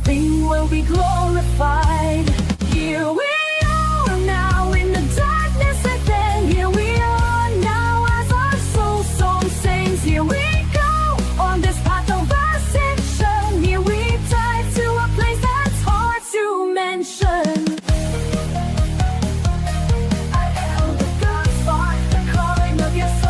everything will be glorified. Here we are now in the darkness within. Here we are now as our soul song sings. Here we go on this path of ascension. Here we dive to a place that's hard to mention. I held the God spark, the calling of your soul.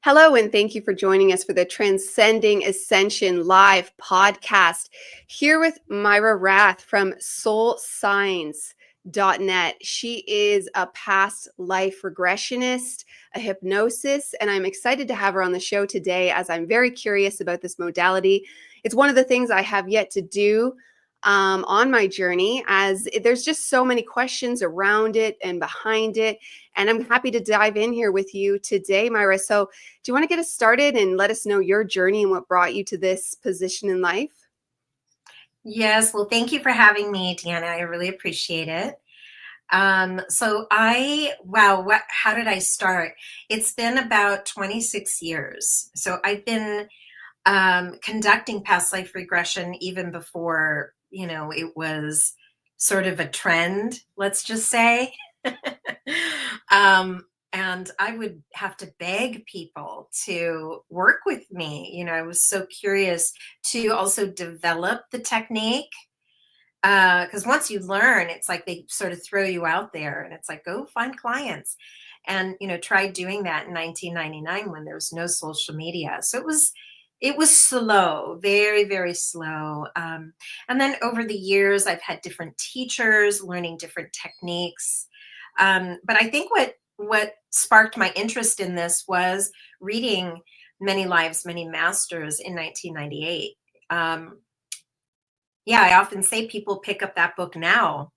Hello, and thank you for joining us for the Transcending Ascension Live podcast. Here with Mayra Rath from soulsigns.net. She is a past life regressionist, a hypnosis, and I'm excited to have her on the show today as I'm very curious about this modality. It's one of the things I have yet to do on my journey, as there's just so many questions around it and behind it. And I'm happy to dive in here with you today, Mayra. So do you want to get us started and let us know your journey and what brought you to this position in life? Yes, well, thank you for having me, Deanna. I really appreciate it. How did I start? It's been about 26 years. So I've been conducting past life regression even before, it was sort of a trend, let's just say. And I would have to beg people to work with me. I was so curious to also develop the technique. Because once you learn, it's like they sort of throw you out there and it's like, go find clients. And, tried doing that in 1999 when there was no social media. So it was slow, very, very slow. And then over the years, I've had different teachers learning different techniques. But I think what sparked my interest in this was reading Many Lives, Many Masters in 1998. I often say people pick up that book now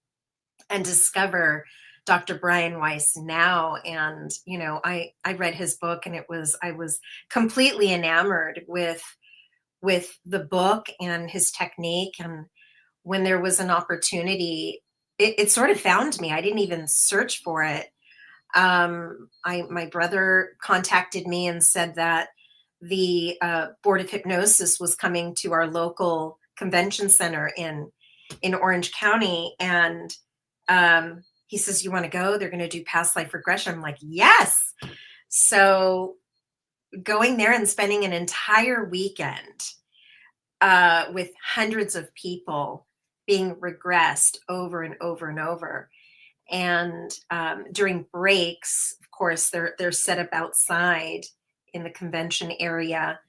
and discover Dr. Brian Weiss now. And, I read his book and I was completely enamored with the book and his technique. And when there was an opportunity, it sort of found me. I didn't even search for it. My brother contacted me and said that the Board of Hypnosis was coming to our local convention center in Orange County. And he says, you want to go? They're going to do past life regression. I'm like, yes. So going there and spending an entire weekend with hundreds of people being regressed over and over and over. And during breaks, of course, they're set up outside in the convention area.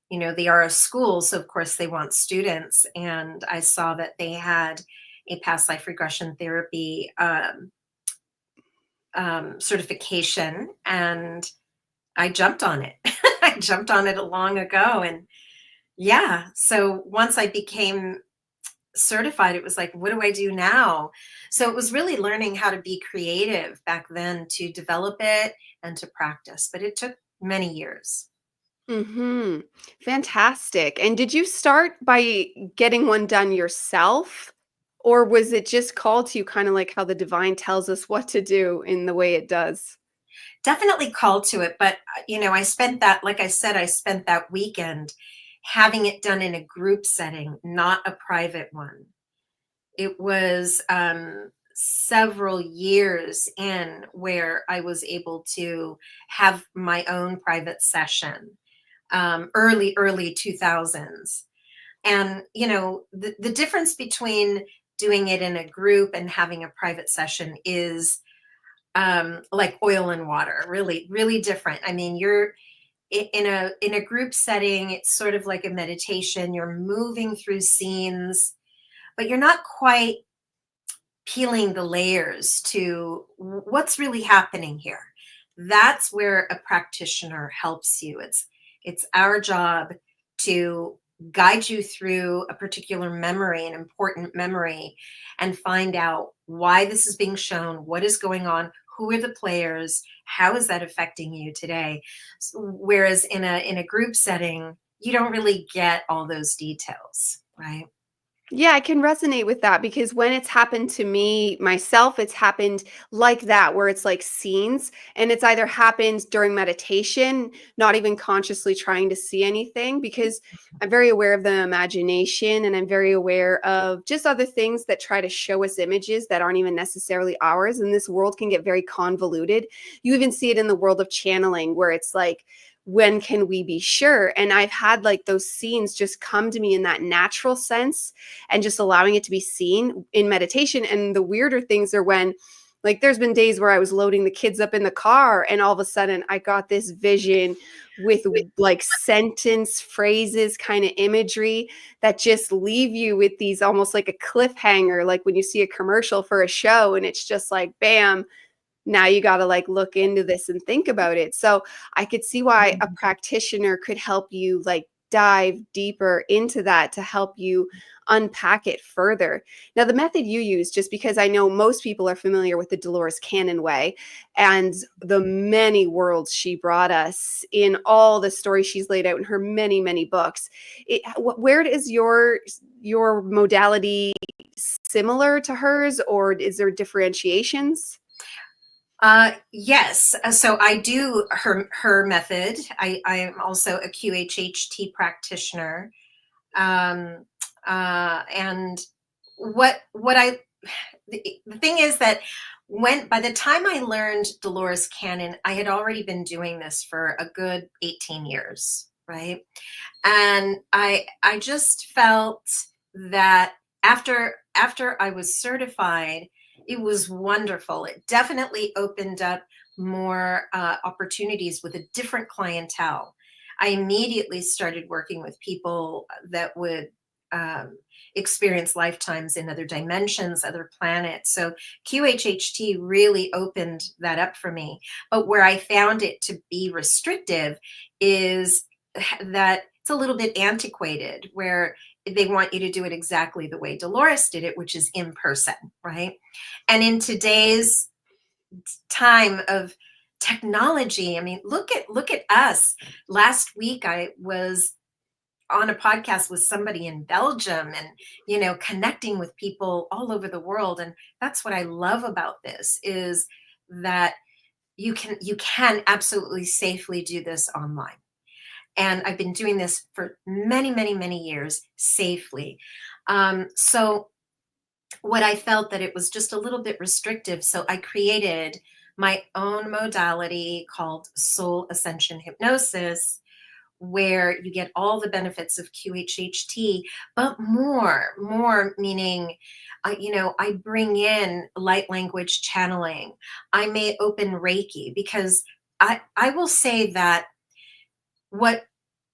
They are a school, so of course they want students. And I saw that they had a past life regression therapy certification, and I jumped on it. I jumped on it long ago. And so once I became certified, it was like, what do I do now? So it was really learning how to be creative back then to develop it and to practice, but it took many years. Mm-hmm. Fantastic. And did you start by getting one done yourself, or was it just called to you, kind of like how the divine tells us what to do in the way it does? Definitely called to it. But, I spent that weekend having it done in a group setting, not a private one. It was several years in where I was able to have my own private session, early 2000s. And, the difference between doing it in a group and having a private session is like oil and water, really, really different. I mean, you're in a group setting, it's sort of like a meditation. You're moving through scenes, but you're not quite peeling the layers to what's really happening here. That's where a practitioner helps you. It's our job to guide you through a particular memory, an important memory, and find out why this is being shown, what is going on, who are the players, how is that affecting you today? Whereas in a group setting, you don't really get all those details, right? Yeah, I can resonate with that because when it's happened to me myself, it's happened like that, where it's like scenes, and it's either happened during meditation, not even consciously trying to see anything, because I'm very aware of the imagination and I'm very aware of just other things that try to show us images that aren't even necessarily ours. And this world can get very convoluted. You even see it in the world of channeling, where it's like, when can we be sure? And I've had like those scenes just come to me in that natural sense and just allowing it to be seen in meditation. And the weirder things are when, like, there's been days where I was loading the kids up in the car and all of a sudden I got this vision with like sentence phrases, kind of imagery that just leave you with these almost like a cliffhanger, like when you see a commercial for a show and it's just like, bam, now you got to like look into this and think about it. So I could see why a practitioner could help you like dive deeper into that to help you unpack it further. Now, the method you use, just because I know most people are familiar with the Dolores Cannon way and the many worlds she brought us in all the stories she's laid out in her many, many books. Where is your modality similar to hers, or is there differentiations? Yes. So I do her method. I'm also a QHHT practitioner. Um, and what I the thing is that by the time I learned Dolores Cannon, I had already been doing this for a good 18 years, right? And I just felt that after I was certified, it was wonderful. It definitely opened up more opportunities with a different clientele. I immediately started working with people that would um, experience lifetimes in other dimensions, other planets. So QHHT really opened that up for me. But where I found it to be restrictive is that it's a little bit antiquated, where they want you to do it exactly the way Dolores did it, which is in person, right? And in today's time of technology, I mean, look at us. Last week I was on a podcast with somebody in Belgium, and connecting with people all over the world. And that's what I love about this, is that you can absolutely safely do this online. And I've been doing this for many, many, many years safely. So what I felt that it was just a little bit restrictive. So I created my own modality called Soul Ascension Hypnosis, where you get all the benefits of QHHT, but more meaning, I bring in light language channeling. I may open Reiki, because I will say that what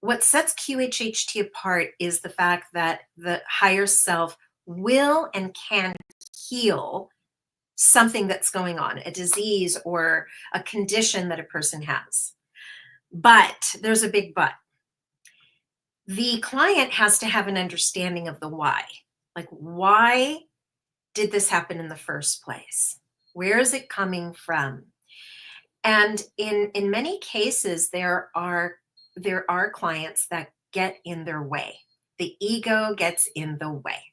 what sets QHHT apart is the fact that the higher self will and can heal something that's going on, a disease or a condition that a person has. But there's a big but. The client has to have an understanding of the why. Like, why did this happen in the first place? Where is it coming from? And in many cases, there are clients that get in their way. The ego gets in the way.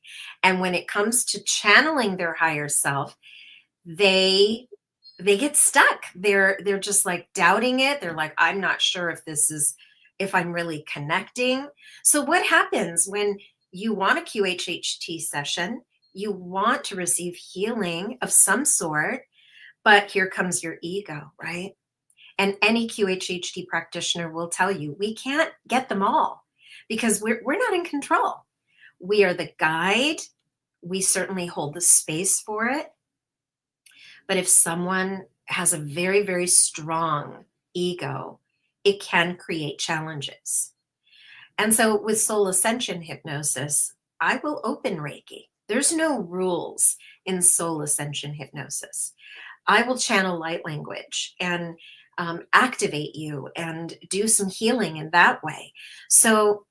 And when it comes to channeling their higher self, they get stuck. They're just like doubting it. They're like, I'm not sure if I'm really connecting. So what happens when you want a QHHT session, you want to receive healing of some sort, but here comes your ego, right? And any QHHT practitioner will tell you, we can't get them all, because we're not in control. We are the guide. We certainly hold the space for it. But if someone has a very, very strong ego, it can create challenges. And so with Soul Ascension Hypnosis, I will open Reiki. There's no rules in Soul Ascension Hypnosis. I will channel light language and activate you and do some healing in that way. So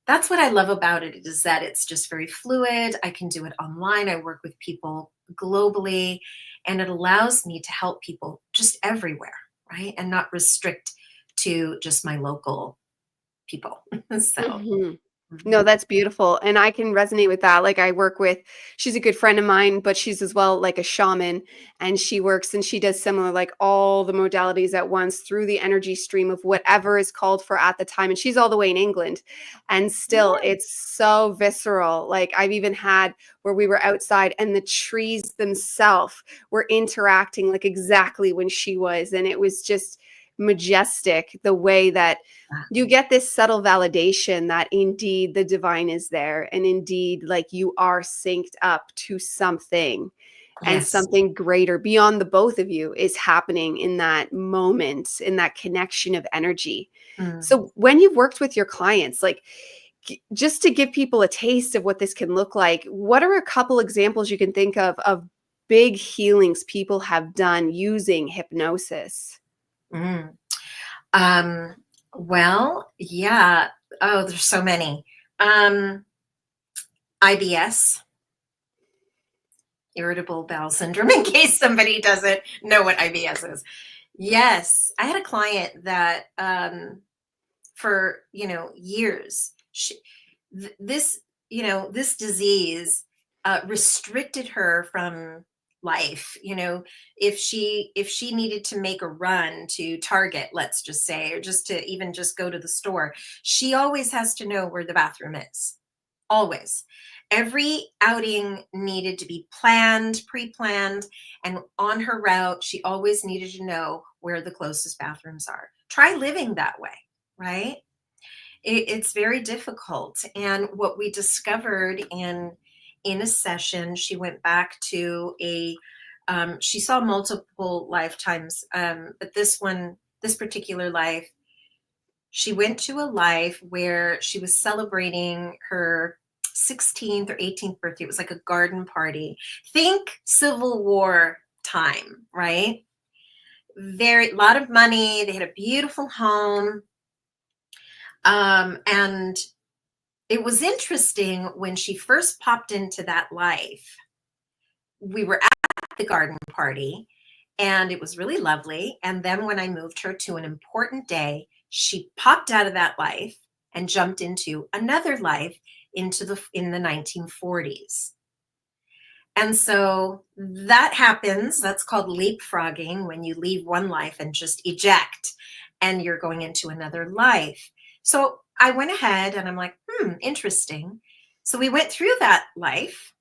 that's what I love about it, is that it's just very fluid. I can do it online. I work with people globally, and it allows me to help people just everywhere, right? And not restrict to just my local people. So Mhm. No, that's beautiful. And I can resonate with that. Like I work with, she's a good friend of mine, but she's as well like a shaman, and she works and she does similar, like all the modalities at once through the energy stream of whatever is called for at the time. And she's all the way in England, and still Yeah. it's so visceral. Like I've even had where we were outside and the trees themselves were interacting like exactly when she was. And it was just majestic the way that you get this subtle validation that indeed the divine is there, and indeed like you are synced up to something, and Yes. something greater beyond the both of you is happening in that moment, in that connection of energy. Mm. So when you've worked with your clients, like just to give people a taste of what this can look like, what are a couple examples you can think of big healings people have done using hypnosis? Mm. Um, well, yeah. Oh, there's so many. IBS, irritable bowel syndrome, in case somebody doesn't know what IBS is. Yes, I had a client that for years, this this disease restricted her from life. If she needed to make a run to Target, let's just say, or just to even just go to the store, she always has to know where the bathroom is. Always. Every outing needed to be planned, pre-planned, and on her route she always needed to know where the closest bathrooms are. Try living that way, right? It's very difficult. And what we discovered in a session, she went back to a she saw multiple lifetimes, but this particular life, she went to a life where she was celebrating her 16th or 18th birthday. It was like a garden party. Think Civil War time, right? Very lot of money. They had a beautiful home. And it was interesting when she first popped into that life. We were at the garden party and it was really lovely. And then when I moved her to an important day, she popped out of that life and jumped into another life in the 1940s. And so that happens. That's called leapfrogging, when you leave one life and just eject and you're going into another life. So I went ahead and I'm like, interesting. So we went through that life,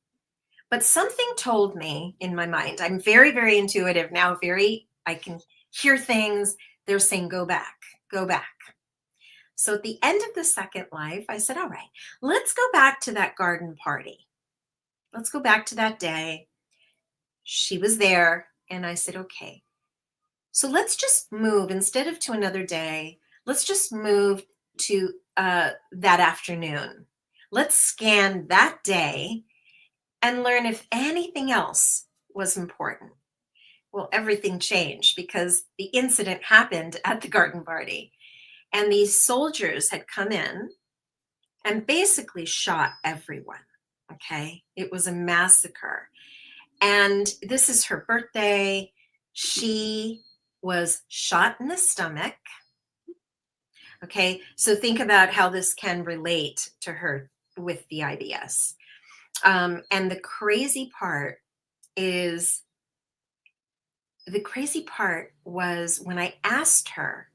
but something told me in my mind. I'm very, very intuitive now, I can hear things. They're saying, go back, go back. So at the end of the second life, I said, all right, let's go back to that garden party. Let's go back to that day. She was there. And I said, okay, so let's just move instead of to another day. Let's just move to that afternoon. Let's scan that day and learn if anything else was important. Well, everything changed because the incident happened at the garden party. And these soldiers had come in and basically shot everyone. Okay. It was a massacre. And this is her birthday. She was shot in the stomach. Okay. So think about how this can relate to her with the IBS. And the crazy part was when I asked her,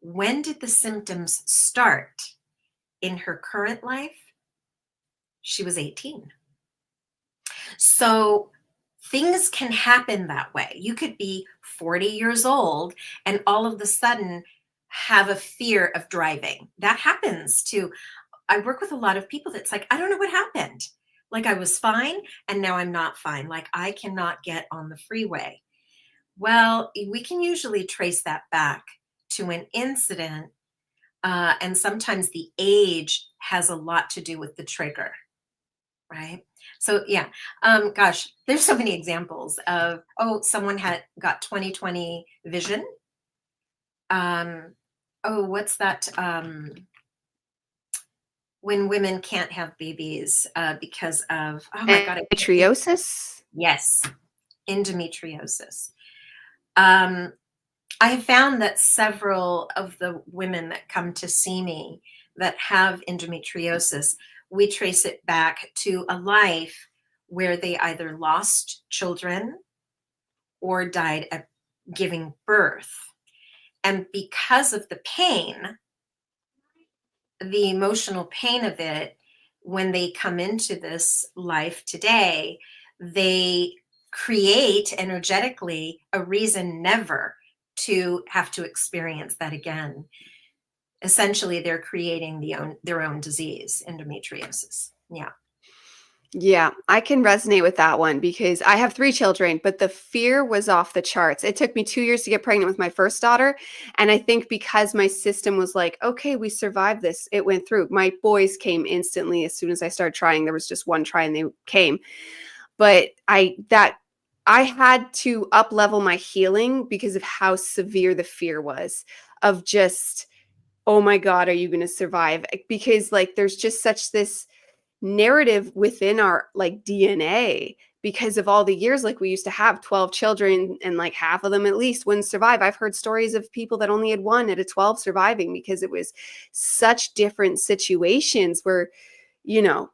when did the symptoms start in her current life? She was 18. So things can happen that way. You could be 40 years old and all of a sudden have a fear of driving. That happens too. I work with a lot of people that's like, I don't know what happened. Like I was fine and now I'm not fine. Like I cannot get on the freeway. Well, we can usually trace that back to an incident. And sometimes the age has a lot to do with the trigger, right? So yeah, gosh, there's so many examples of, someone had got 20/20 vision. What's that? When women can't have babies because of, oh my God. Endometriosis? Yes, endometriosis. I have found that several of the women that come to see me that have endometriosis, we trace it back to a life where they either lost children or died at giving birth. And because of the pain, the emotional pain of it, when they come into this life today, they create energetically a reason never to have to experience that again. Essentially, they're creating their own disease, endometriosis. Yeah. Yeah, I can resonate with that one because I have 3 children, but the fear was off the charts. It took me 2 years to get pregnant with my first daughter, and I think because my system was like, "Okay, we survived this. It went through." My boys came instantly as soon as I started trying. There was just one try and they came. But I had to up level my healing because of how severe the fear was of just, "Oh my God, are you going to survive?" Because like there's just such this narrative within our like DNA because of all the years like we used to have 12 children and like half of them at least wouldn't survive. I've heard stories of people that only had one out of 12 surviving because it was such different situations where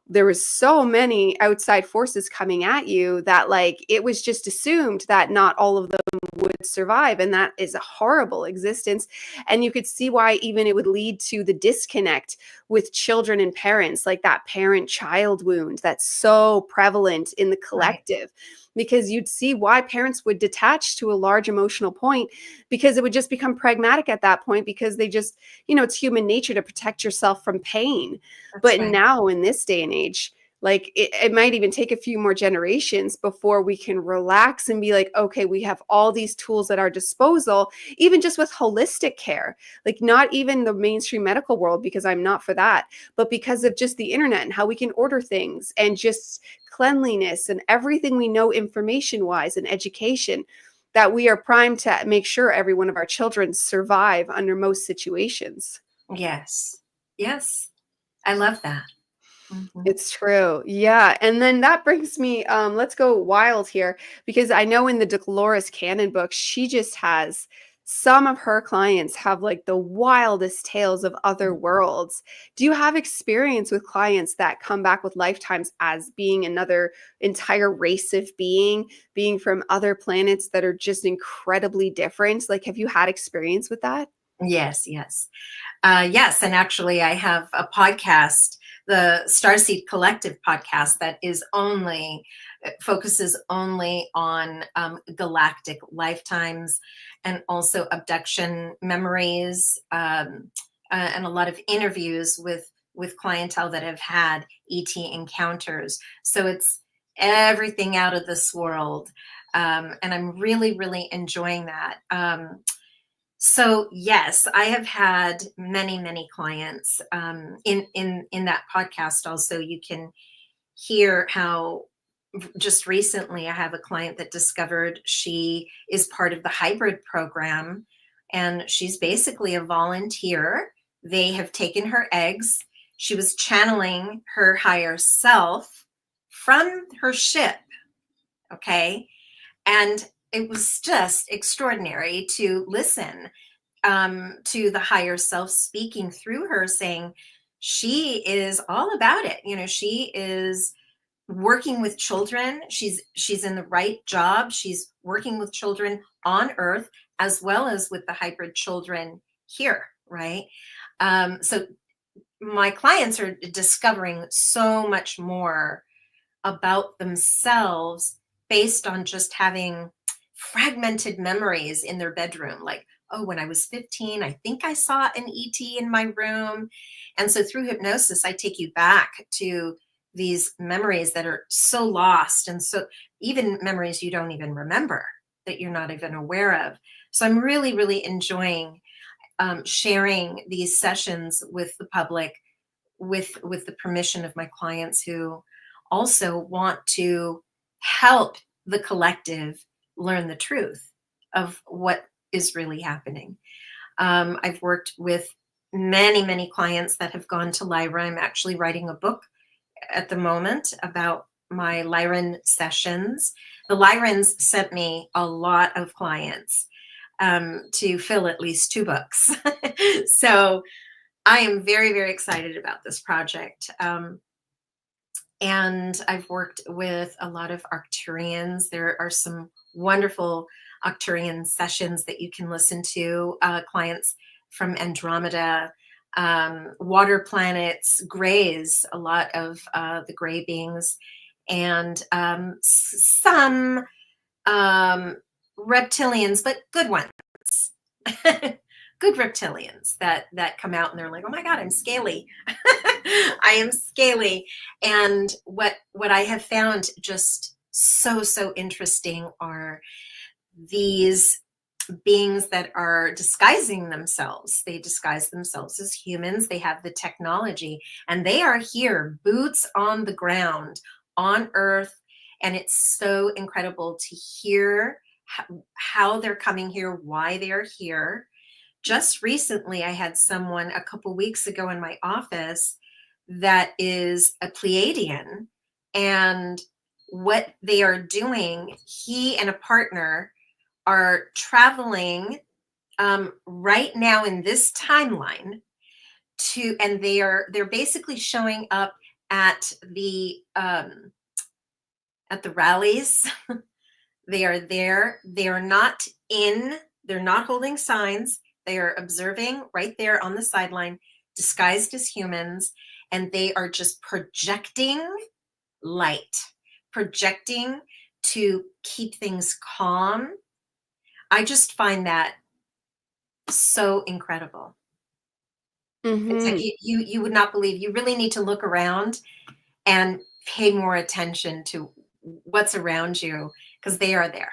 there was so many outside forces coming at you that like it was just assumed that not all of them would survive, and that is a horrible existence. And you could see why even it would lead to the disconnect with children and parents, like that parent-child wound that's so prevalent in the Right. collective, because you'd see why parents would detach to a large emotional point because it would just become pragmatic at that point because they just, it's human nature to protect yourself from pain. That's But right. now in this day and age, like it might even take a few more generations before we can relax and be like, okay, we have all these tools at our disposal, even just with holistic care, like not even the mainstream medical world, because I'm not for that, but because of just the internet and how we can order things and just cleanliness and everything we know information wise and education, that we are primed to make sure every one of our children survive under most situations. Yes. Yes. I love that. Mhm. It's true. Yeah. And then that brings me, let's go wild here because I know in the Dolores Cannon book, she just has some of her clients have like the wildest tales of other worlds. Do you have experience with clients that come back with lifetimes as being another entire race of being from other planets that are just incredibly different? Like, have you had experience with that? Yes, yes. Yes, and actually, I have a podcast, the Starseed Collective podcast, that is only focuses only on galactic lifetimes and also abduction memories, and a lot of interviews with clientele that have had ET encounters. So it's everything out of this world, and I'm really, really enjoying that. So yes, I have had many, many clients. In that podcast, also you can hear how just recently I have a client that discovered she is part of the hybrid program, and she's basically a volunteer. They have taken her eggs. She was channeling her higher self from her ship. Okay, and it was just extraordinary to listen to the higher self speaking through her, saying she is all about it. She is working with children. She's in the right job. She's working with children on Earth as well as with the hybrid children here, right? So my clients are discovering so much more about themselves based on just having fragmented memories in their bedroom. Like, oh, when I was 15, I think I saw an ET in my room. And so through hypnosis, I take you back to these memories that are so lost. And so even memories you don't even remember, that you're not even aware of. So I'm really, really enjoying sharing these sessions with the public, with the permission of my clients who also want to help the collective learn the truth of what is really happening. I've worked with many, many clients that have gone to Lyra. I'm actually writing a book at the moment about my Lyran sessions. The Lyrans sent me a lot of clients to fill at least 2 books. So I am very, very excited about this project. And I've worked with a lot of Arcturians. There are some wonderful Arcturian sessions that you can listen to, clients from Andromeda, water planets, grays, a lot of the gray beings, and some reptilians, but good ones. Good reptilians that come out and they're like, oh my God, I'm scaly. I am scaly. And what I have found just so interesting are these beings that are disguising themselves. They disguise themselves as humans. They have the technology and they are here, boots on the ground, on Earth. And it's so incredible to hear how they're coming here, why they're here. Just recently, I had someone a couple weeks ago in my office that is a Pleiadian, and what they are doing, he and a partner are traveling right now in this timeline and they're basically showing up at the rallies. They are there. They are not they're not holding signs. They are observing right there on the sideline, disguised as humans, and they are just projecting light, projecting to keep things calm. I just find that so incredible. It's like you would not believe. You really need to look around and pay more attention to what's around you because they are there.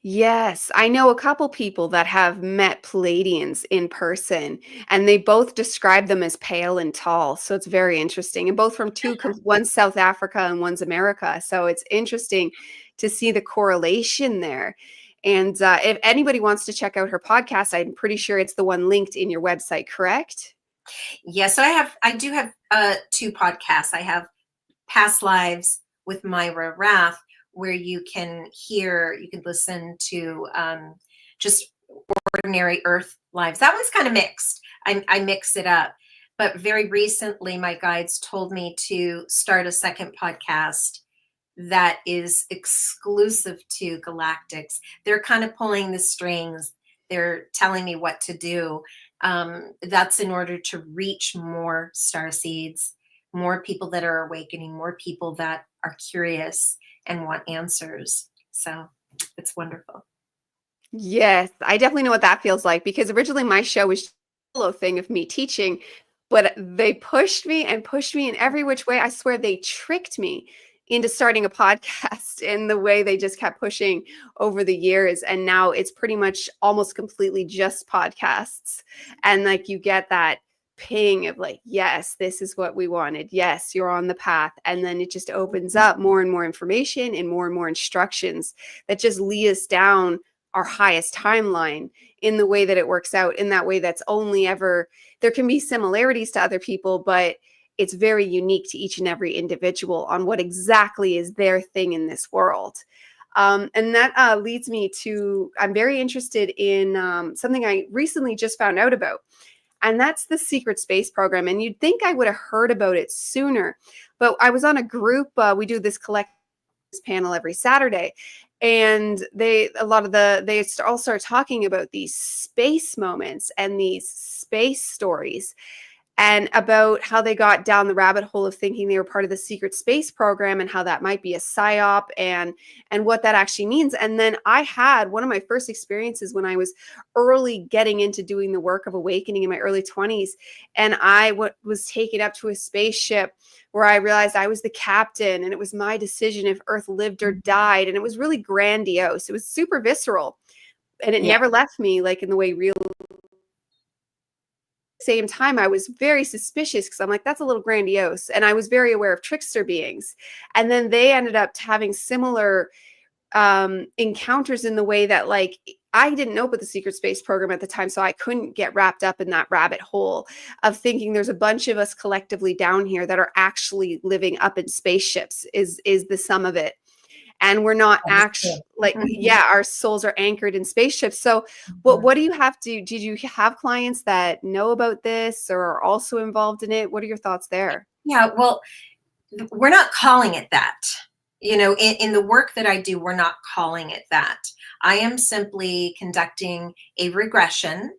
Yes, I know a couple people that have met Palladians in person, and they both describe them as pale and tall. So it's very interesting. And both from one's South Africa and one's America. So it's interesting to see the correlation there. And if anybody wants to check out her podcast, I'm pretty sure it's the one linked in your website, correct? Yes, I do have 2 podcasts. I have Past Lives with Mayra Rath, where you can listen to just ordinary Earth lives. That one's kind of mixed. I mix it up. But very recently, my guides told me to start a second podcast that is exclusive to galactics. They're kind of pulling the strings. They're telling me what to do. That's in order to reach more starseeds, more people that are awakening, more people that are curious and want answers. So it's wonderful. Yes, I definitely know what that feels like because originally my show was just a solo thing of me teaching, but they pushed me and pushed me in every which way. I swear they tricked me into starting a podcast in the way they just kept pushing over the years. And now it's pretty much almost completely just podcasts. And like you get that ping of like, yes, this is what we wanted. Yes, you're on the path. And then it just opens up more and more information and more instructions that just lead us down our highest timeline in the way that it works out, in that way that's only ever, there can be similarities to other people, but it's very unique to each and every individual on what exactly is their thing in this world. And that leads me to, I'm very interested in something I recently just found out about, and that's the Secret Space Program. And you'd think I would have heard about it sooner, but I was on a group, we do this collective panel every Saturday, and they all start talking about these space moments and these space stories, and about how they got down the rabbit hole of thinking they were part of the secret space program and how that might be a psyop and what that actually means. And then I had one of my first experiences when I was early getting into doing the work of awakening in my early 20s. And I was taken up to a spaceship where I realized I was the captain and it was my decision if Earth lived or died. And it was really grandiose. It was super visceral. And it never left me like in the way real. Same time, I was very suspicious because I'm like, that's a little grandiose. And I was very aware of trickster beings. And then they ended up having similar encounters in the way that, like, I didn't know about the secret space program at the time, so I couldn't get wrapped up in that rabbit hole of thinking there's a bunch of us collectively down here that are actually living up in spaceships is the sum of it. and we're not That is actually true. like, Mhm. yeah, our souls are anchored in spaceships. So Mhm. what do you have to, did you have clients that know about this or are also involved in it? What are your thoughts there? Yeah, well, we're not calling it that. In the work that I do, we're not calling it that. I am simply conducting a regression.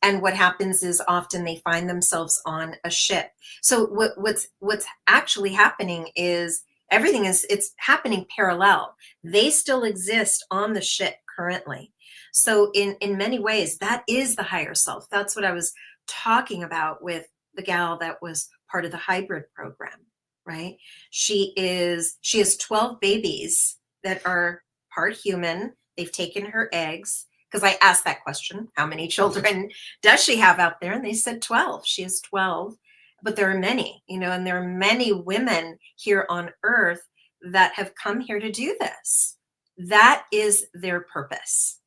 And what happens is often they find themselves on a ship. So what's actually happening is it's happening parallel. They still exist on the ship currently. So in many ways, that is the higher self. That's what I was talking about with the gal that was part of the hybrid program, right? She has 12 babies that are part human. They've taken her eggs, because I asked that question, how many children does she have out there? And they said 12. She has 12, but there are many, and there are many women here on earth that have come here to do this. That is their purpose.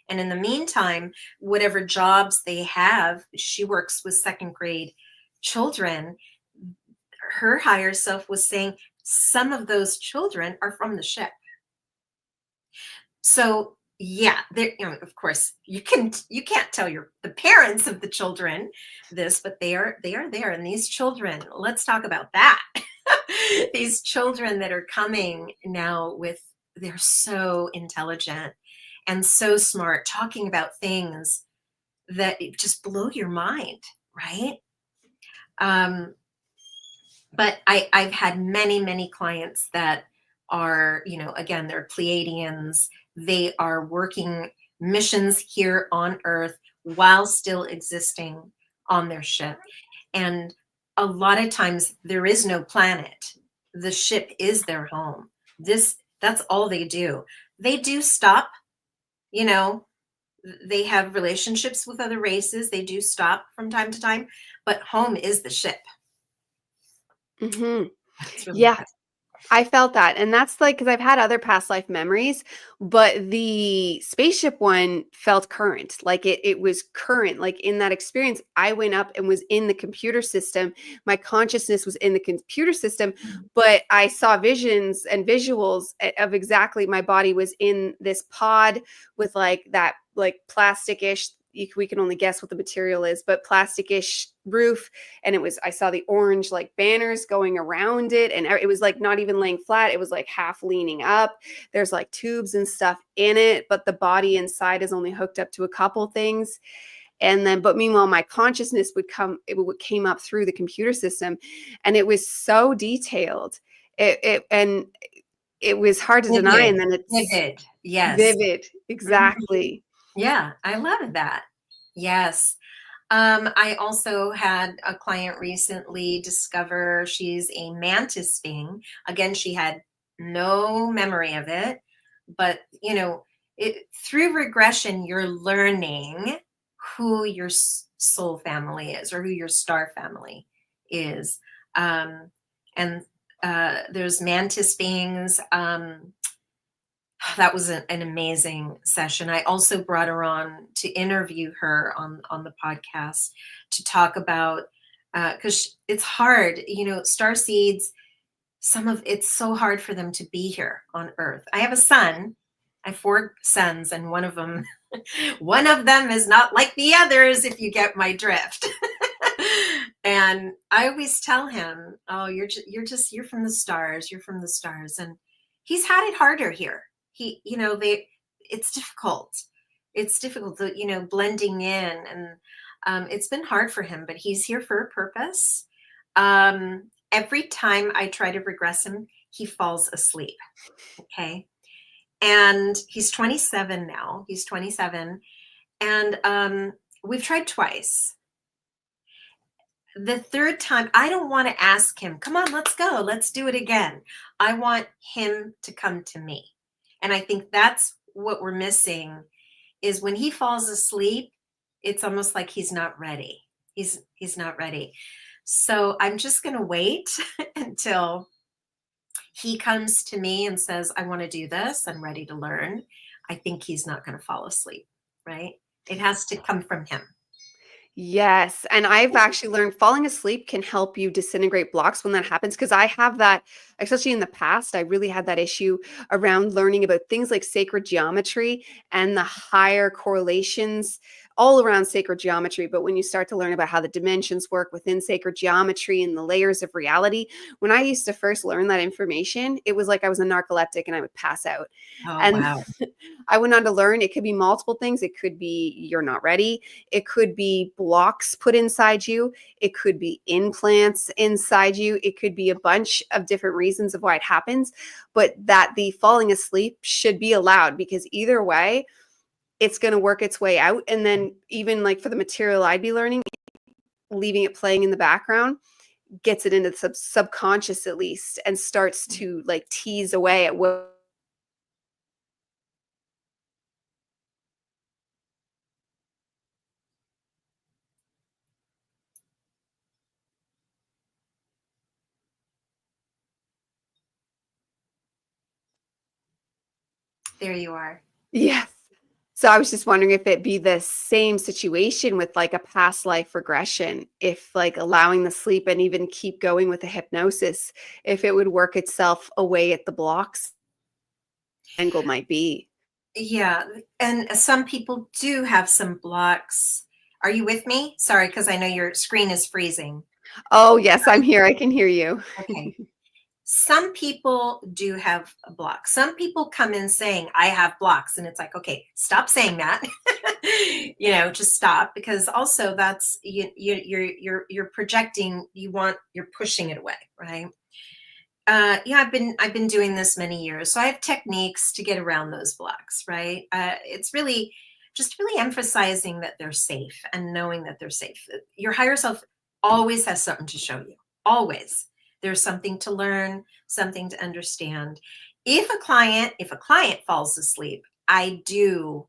And in the meantime, whatever jobs they have, she works with second grade children. Her higher self was saying some of those children are from the ship. So yeah, of course you can't tell the parents of the children this, but they are there. And these children, let's talk about that. These children that are coming now they're so intelligent and so smart, talking about things that just blow your mind, right? Um, but I've had many clients that are, again, they're Pleiadians. They are working missions here on Earth while still existing on their ship. And a lot of times there is no planet. The ship is their home. That's all they do. They do stop, you know, they have relationships with other races. They do stop from time to time, but home is the ship. Hmm. That's really Yeah, impressive. I felt that. And that's like, because I've had other past life memories, but the spaceship one felt current. Like it was current. Like in that experience, I went up and was in the computer system. My consciousness was in the computer system, but I saw visions and visuals of exactly my body was in this pod with like that, like plastic-ish. We can only guess what the material is, but plastic-ish roof. And I saw the orange like banners going around it. And it was like not even laying flat. It was like half leaning up. There's like tubes and stuff in it, but the body inside is only hooked up to a couple things. And then, but meanwhile, my consciousness came up through the computer system, and it was so detailed. And it was hard to deny. Vivid, And then it's vivid. Yes. vivid. Mhm. Exactly. Yeah, I love that. Yes. I also had a client recently discover she's a mantis being. Again, she had no memory of it, but through regression, you're learning who your soul family is or who your star family is. And there's mantis beings. That was an amazing session. I also brought her on to interview her on the podcast to talk about, because it's hard, star seeds. It's so hard for them to be here on Earth. I have a son. I have 4 sons, and one of them is not like the others. If you get my drift. And I always tell him, "Oh, you're from the stars. You're from the stars." And he's had it harder here. It's difficult. It's difficult, blending in, and it's been hard for him. But he's here for a purpose. Every time I try to regress him, he falls asleep. Okay, and he's 27 now. He's 27, and we've tried twice. The third time, I don't want to ask him, come on, let's go. Let's do it again. I want him to come to me. And I think that's what we're missing is when he falls asleep, it's almost like he's not ready. He's not ready. So I'm just going to wait until he comes to me and says, I want to do this. I'm ready to learn. I think he's not going to fall asleep, right? It has to come from him. Yes, and I've actually learned falling asleep can help you disintegrate blocks when that happens, because I have that, especially in the past, I really had that issue around learning about things like sacred geometry and the higher correlations all around sacred geometry. But when you start to learn about how the dimensions work within sacred geometry and the layers of reality, when I used to first learn that information, it was like I was a narcoleptic and I would pass out. Oh, And wow. I went on to learn it could be multiple things. It could be you're not ready. It could be blocks put inside you. It could be implants inside you. It could be a bunch of different reasons of why it happens, but that the falling asleep should be allowed, because either way, it's going to work its way out. And then, even like for the material I'd be learning, leaving it playing in the background gets it into the subconscious at least, and starts to like tease away at what. There you are. Yes. So I was just wondering if it be the same situation with like a past life regression, if like allowing the sleep and even keep going with the hypnosis, if it would work itself away at the blocks angle might be. Yeah, and some people do have some blocks. Are you with me? Sorry, because I know your screen is freezing. Oh, yes, I'm here. I can hear you. Okay. Some people do have a block. Some people come in saying, I have blocks. And it's like, okay, stop saying that. Just stop, because also that's you're projecting, you're pushing it away, right? Yeah, I've been doing this many years, so I have techniques to get around those blocks, right? It's really just really emphasizing that they're safe and knowing that they're safe. Your higher self always has something to show you. Always, there's something to learn, something to understand. If a client falls asleep, I do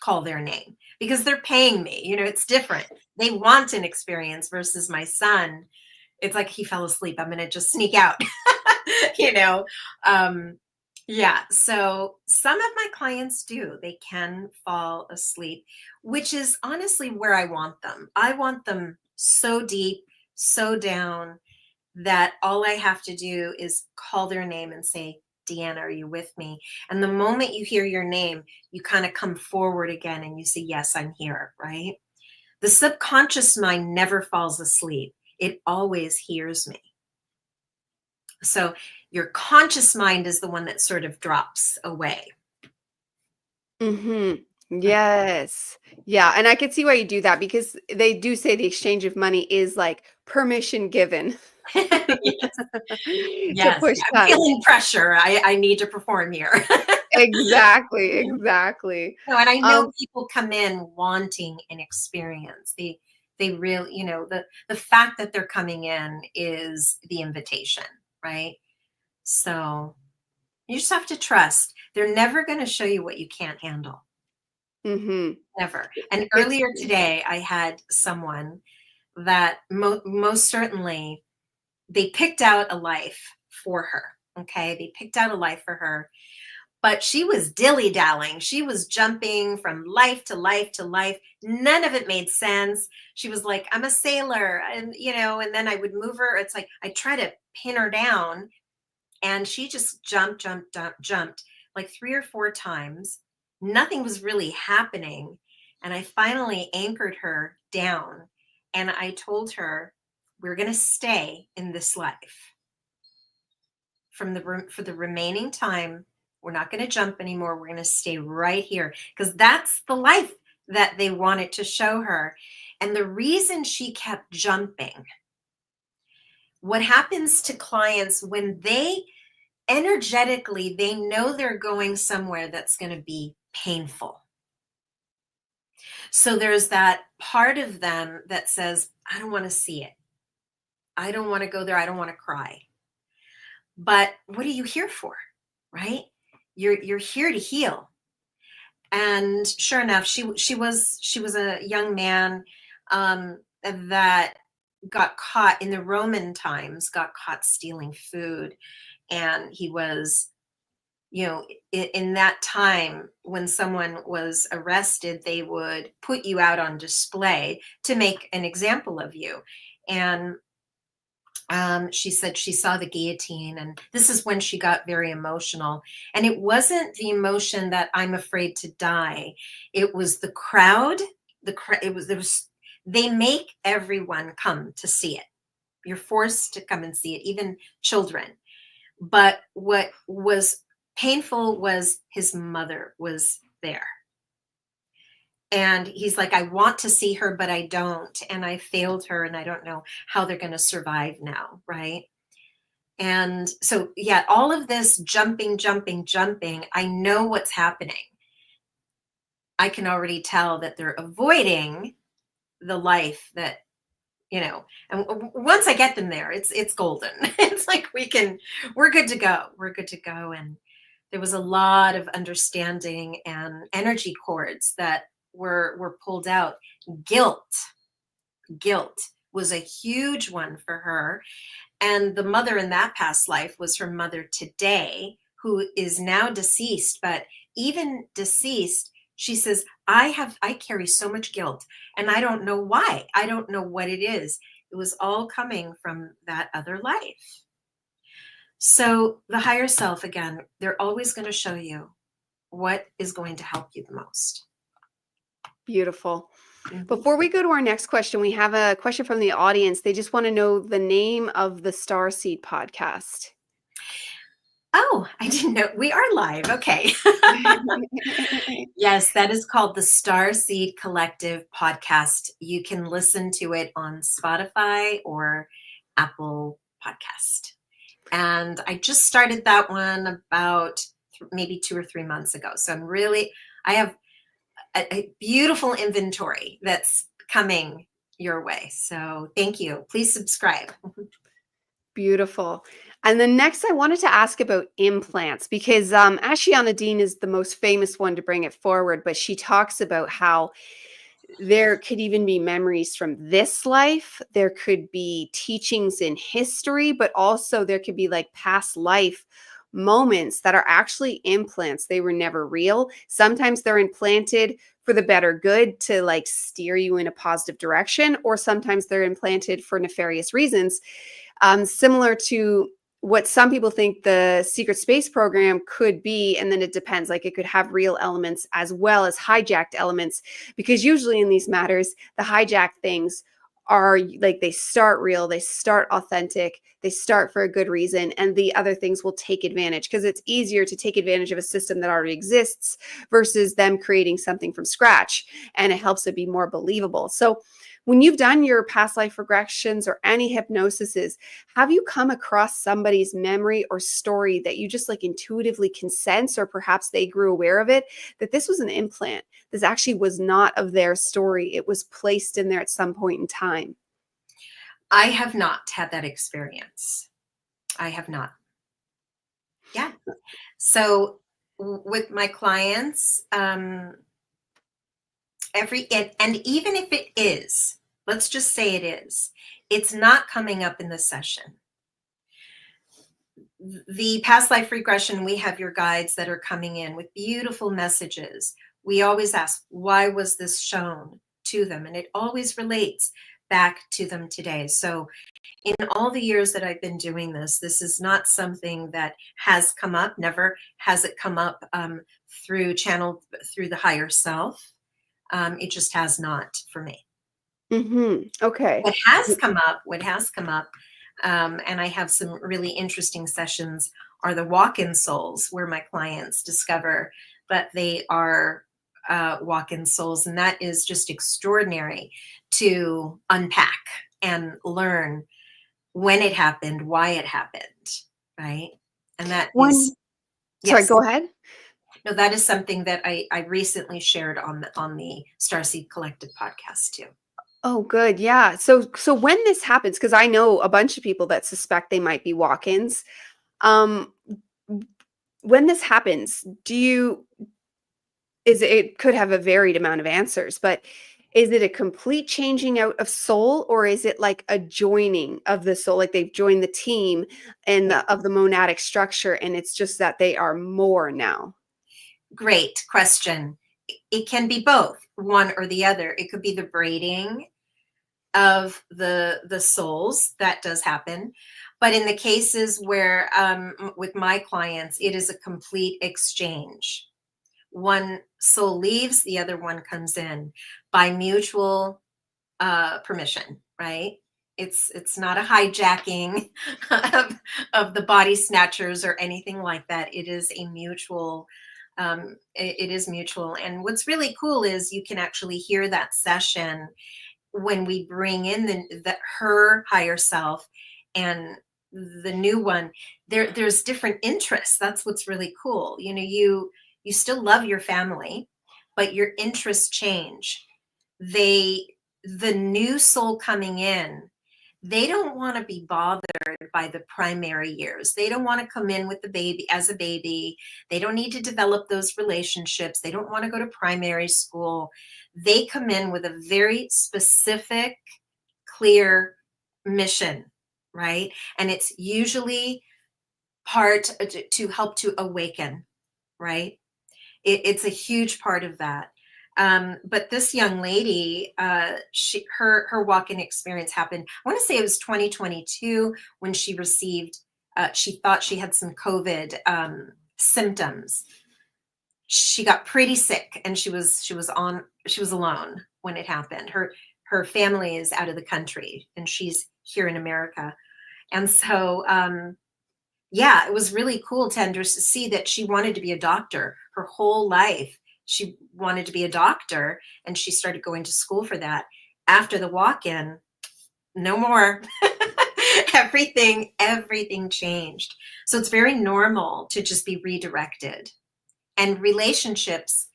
call their name because they're paying me. It's different. They want an experience versus my son. It's like he fell asleep. I'm going to just sneak out. you know yeah, so some of my clients do, they can fall asleep, which is honestly where I want them so deep, so down, that all I have to do is call their name and say, Deanna, are you with me? And the moment you hear your name, you kind of come forward again and you say, yes, I'm here, right? The subconscious mind never falls asleep. It always hears me. So your conscious mind is the one that sort of drops away. Mhm. Yes. Yeah, and I could see why you do that, because they do say the exchange of money is like permission given Yes, to yes. push I'm that. feeling pressure. I need to perform here. Exactly, exactly. No, and I know Um, people come in wanting an experience. They really, the fact that they're coming in is the invitation, right? So you just have to trust. They're never going to show you what you can't handle. mhm. Never. And It's earlier today, I had someone that most certainly they picked out a life for her. Okay. They picked out a life for her, but she was dilly dallying. She was jumping from life to life to life. None of it made sense. She was like, I'm a sailor. And then I would move her. It's like I try to pin her down, and she just jumped like 3 or 4 times. Nothing was really happening. And I finally anchored her down, and I told her, we're going to stay in this life for the remaining time. We're not going to jump anymore. We're going to stay right here, because that's the life that they wanted to show her. And the reason she kept jumping, what happens to clients when they energetically, they know they're going somewhere that's going to be painful. So there's that part of them that says, I don't want to see it. I don't want to go there. I don't want to cry. But what are you here for? Right? You're here to heal. And sure enough, she was a young man that got caught in the Roman times, got caught stealing food, and he was you know, in that time when someone was arrested, they would put you out on display to make an example of you. And she said she saw the guillotine, and this is when she got very emotional. And it wasn't the emotion that I'm afraid to die. It was the crowd. They make everyone come to see it. You're forced to come and see it, even children. But what was painful was his mother was there. And he's like, I want to see her, but I don't. And I failed her, and I don't know how they're going to survive now. Right. And so, yeah, all of this jumping, I know what's happening. I can already tell that they're avoiding the life that, you know, and once I get them there, it's golden. It's like we're good to go. We're good to go. And there was a lot of understanding and energy cords that were pulled out. Guilt was a huge one for her. And the mother in that past life was her mother today, who is now deceased. But even deceased, she says, I carry so much guilt, and I don't know why. I don't know what it is. It was all coming from that other life. So the higher self, again, they're always going to show you what is going to help you the most. Beautiful. Mhm. Before we go to our next question, we have a question from the audience. They just want to know the name of the Starseed podcast. Oh, I didn't know. We are live. Okay. Yes, that is called the Starseed Collective podcast. You can listen to it on Spotify or Apple Podcast. And I just started that one about maybe 2 or 3 months ago. So I have a beautiful inventory that's coming your way. So thank you. Please subscribe. Beautiful. And then next, I wanted to ask about implants because Ashiana Dean is the most famous one to bring it forward, but she talks about how there could even be memories from this life. There could be teachings in history, but also there could be like past life moments that are actually implants. They were never real. Sometimes they're implanted for the better good to like steer you in a positive direction, or sometimes they're implanted for nefarious reasons. Similar to what some people think the secret space program could be. And then it depends, like it could have real elements as well as hijacked elements, because usually in these matters, the hijacked things are like they start real, they start authentic, they start for a good reason, and the other things will take advantage because it's easier to take advantage of a system that already exists versus them creating something from scratch, and it helps it be more believable. So when you've done your past life regressions or any hypnosises, have you come across somebody's memory or story that you just like intuitively can sense, or perhaps they grew aware of it, that this was an implant? This actually was not of their story. It was placed in there at some point in time. I have not had that experience. I have not. Yeah. So with my clients, and even if it is, let's just say it is, it's not coming up in the session. The past life regression, we have your guides that are coming in with beautiful messages. We always ask, why was this shown to them? And it always relates back to them today. So in all the years that I've been doing this is not something that has come up. Never has it come up through the higher self. It just has not for me. Okay. What has come up, and I have some really interesting sessions, are the walk-in souls, where my clients discover that they are walk-in souls. And that is just extraordinary to unpack and learn when it happened, why it happened, right? And that is, Sorry, yes. go ahead. No, that is something that I recently shared on the Starseed Collective podcast too. Oh, good. Yeah. So when this happens, because I know a bunch of people that suspect they might be walk-ins. When this happens, it could have a varied amount of answers, but is it a complete changing out of soul, or is it like a joining of the soul? Like they've joined the team and of the monadic structure, and it's just that they are more now. Great question. It can be both, one or the other. It could be the braiding of the souls. That does happen. But in the cases where with my clients, it is a complete exchange. One soul leaves, the other one comes in by mutual permission, right? It's not a hijacking of the body snatchers or anything like that. It is a mutual. It is mutual. And what's really cool is you can actually hear that session when we bring in her higher self and the new one. There's different interests. That's what's really cool. You know, you still love your family, but your interests change. The new soul coming in, they don't want to be bothered by the primary years. They don't want to come in with the baby as a baby. They don't need to develop those relationships. They don't want to go to primary school. They come in with a very specific, clear mission, right? And it's usually part to help to awaken, right? It's a huge part of that. But this young lady, her walk-in experience happened, I want to say it was 2022 when she received, she thought she had some COVID symptoms. She got pretty sick, and she was alone when it happened. Her family is out of the country, and she's here in America. And so, yeah, it was really cool, Tenders, to see that she wanted to be a doctor her whole life. She wanted to be a doctor, and she started going to school for that. After the walk-in, no more. Everything changed. So it's very normal to just be redirected. And relationships,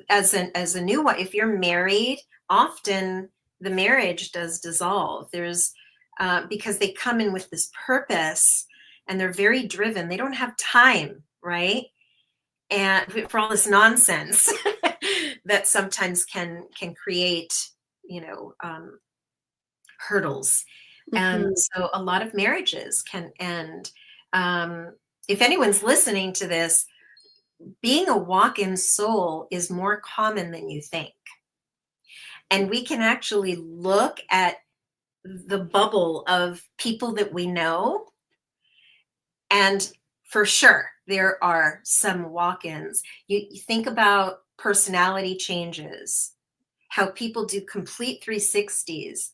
as a new one, if you're married, often the marriage does dissolve. There's because they come in with this purpose, and they're very driven. They don't have time, right? And for all this nonsense that sometimes can create, hurdles. And so a lot of marriages can end. If anyone's listening to this, being a walk-in soul is more common than you think. And we can actually look at the bubble of people that we know, and for sure, there are some walk-ins. You think about personality changes, how people do complete 360s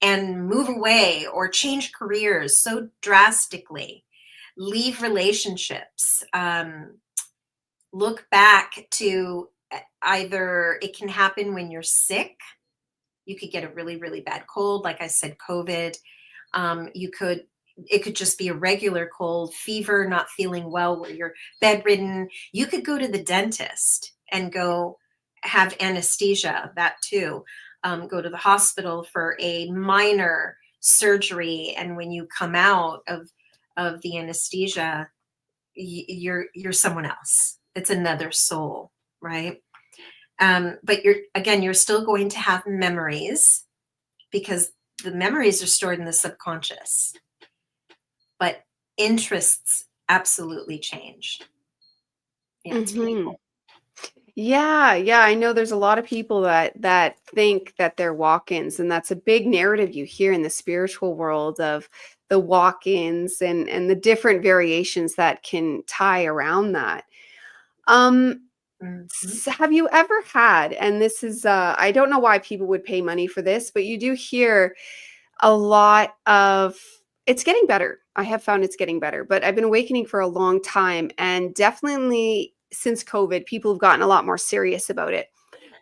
and move away or change careers so drastically, leave relationships, look back to either it can happen when you're sick. You could get a really, really bad cold, like I said, COVID. It could just be a regular cold, fever, not feeling well, where you're bedridden. You could go to the dentist and go have anesthesia, that too. Go to the hospital for a minor surgery, and when you come out of the anesthesia, you're someone else. It's another soul, right? But you're still going to have memories, because the memories are stored in the subconscious. But interests absolutely change. Yeah, it's pretty cool. Yeah, I know there's a lot of people that think that they're walk-ins, and that's a big narrative you hear in the spiritual world of the walk-ins and the different variations that can tie around that. Have you ever had, and this is I don't know why people would pay money for this, but you do hear a lot of, it's getting better. I have found it's getting better, but I've been awakening for a long time, and definitely since COVID, people have gotten a lot more serious about it.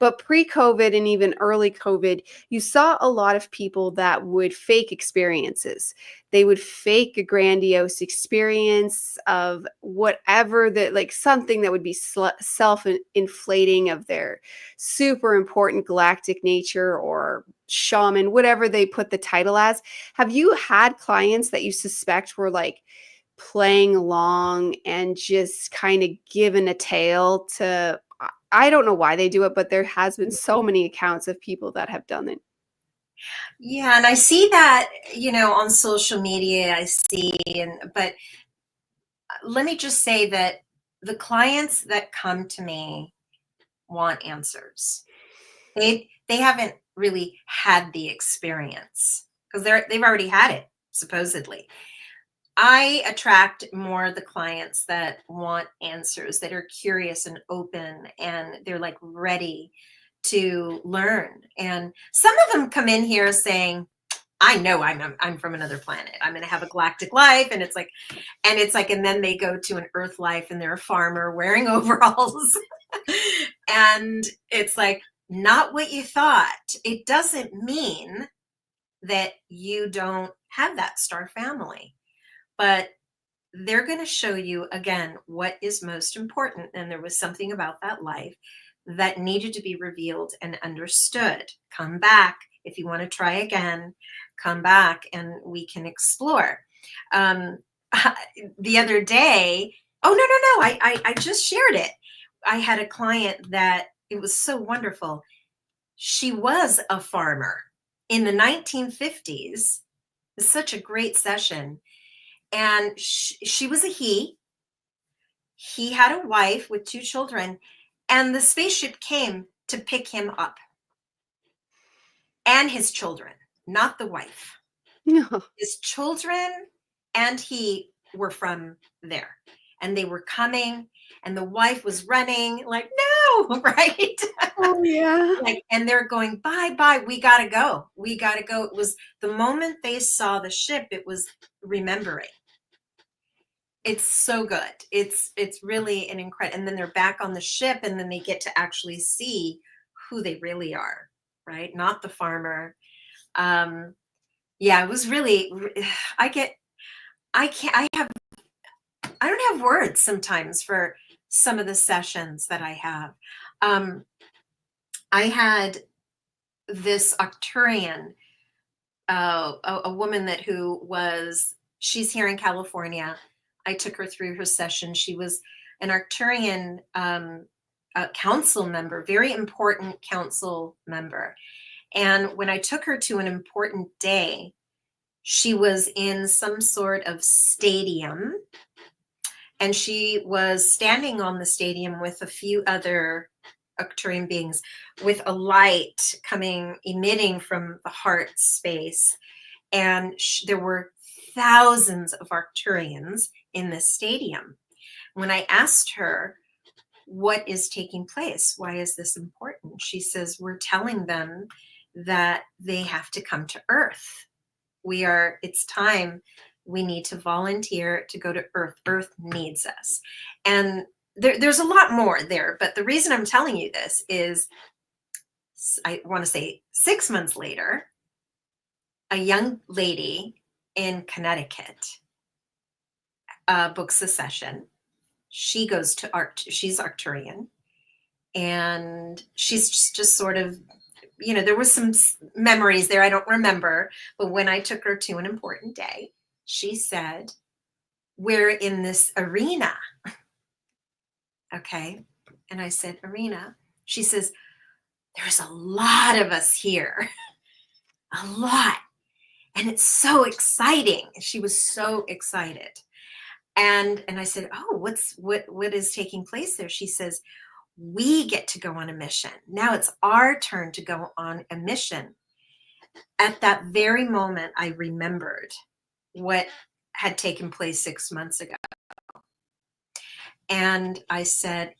But pre-COVID and even early COVID, you saw a lot of people that would fake experiences. They would fake a grandiose experience of whatever, that like something that would be self-inflating of their super important galactic nature or shaman, whatever they put the title as. Have you had clients that you suspect were like playing along and just kind of giving a tale to, I don't know why they do it, but there has been so many accounts of people that have done it. Yeah, and I see that, on social media, but let me just say that the clients that come to me want answers. They haven't really had the experience because they've already had it, supposedly. I attract more the clients that want answers, that are curious and open, and they're like ready to learn. And some of them come in here saying, I know I'm from another planet. I'm going to have a galactic life. And it's like, and then they go to an earth life and they're a farmer wearing overalls. And it's like, not what you thought. It doesn't mean that you don't have that star family, but they're going to show you again what is most important. And there was something about that life that needed to be revealed and understood. Come back if you want to try again. Come back and we can explore. The other day, I just shared it. I had a client that it was so wonderful. She was a farmer in the 1950s. It was such a great session. And she was a he. He had a wife with 2 children, and the spaceship came to pick him up and his children, not the wife. No. His children and he were from there, and they were coming, and the wife was running like, no, right? Oh, yeah. And they're going, bye, we gotta go. It was the moment they saw the ship, it was remembering. It's so good. It's really an incredible, and then they're back on the ship, and then they get to actually see who they really are, right? Not the farmer. Yeah, it was really, I don't have words sometimes for some of the sessions that I have. I had this Arcturian, a woman she's here in California. I took her through her session. She was an Arcturian council member, very important council member. And when I took her to an important day, she was in some sort of stadium, and she was standing on the stadium with a few other Arcturian beings with a light emitting from the heart space. And there were thousands of Arcturians in this stadium. When I asked her, what is taking place? Why is this important? She says, we're telling them that they have to come to Earth. It's time. We need to volunteer to go to Earth. Earth needs us. And there's a lot more there, but the reason I'm telling you this is, I want to say 6 months later, a young lady in Connecticut books a session. She goes to she's Arcturian, and she's just sort of, there was some memories there I don't remember, but when I took her to an important day, she said, we're in this arena. Okay. And I said, arena? She says, there's a lot of us here. A lot. And it's so exciting. She was so excited. And I said, oh, what is taking place there? She says, we get to go on a mission. Now it's our turn to go on a mission. At that very moment, I remembered what had taken place 6 months ago. And I said,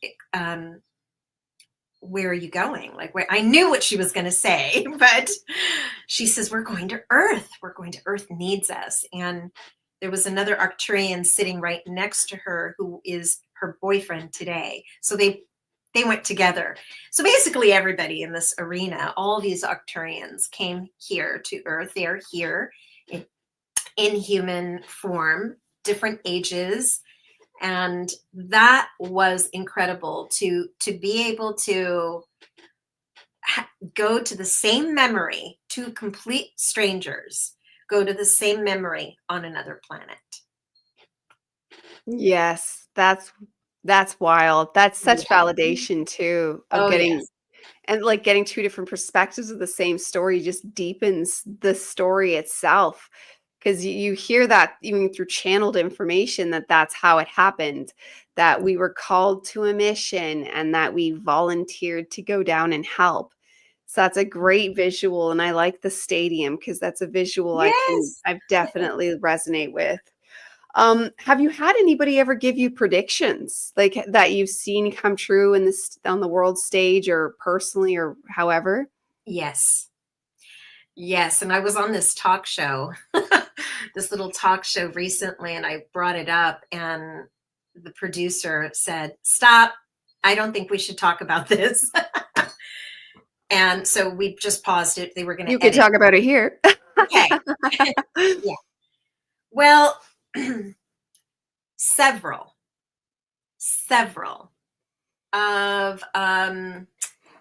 where are you going? I knew what she was going to say, but she says, we're going to Earth. We're going to Earth needs us. And there was another Arcturian sitting right next to her who is her boyfriend today. So they went together. So basically everybody in this arena, all these Arcturians came here to Earth. They are here in human form, different ages. And that was incredible to be able to go to the same memory, 2 complete strangers go to the same memory on another planet. Yes, That's wild. That's such Yeah. validation too of Oh, getting yes. and like getting two different perspectives of the same story just deepens the story itself. Because you hear that even through channeled information that that's how it happened, that we were called to a mission and that we volunteered to go down and help. So that's a great visual, and I like the stadium because that's a visual Yes. I've definitely resonate with. Have you had anybody ever give you predictions like that you've seen come true in this on the world stage or personally or however? Yes. Yes. And I was on this talk show, this little talk show recently, and I brought it up, and the producer said, "Stop. I don't think we should talk about this." And so we just paused it. They were going You to could edit. talk about it here. Okay. Yeah. Well, several, several of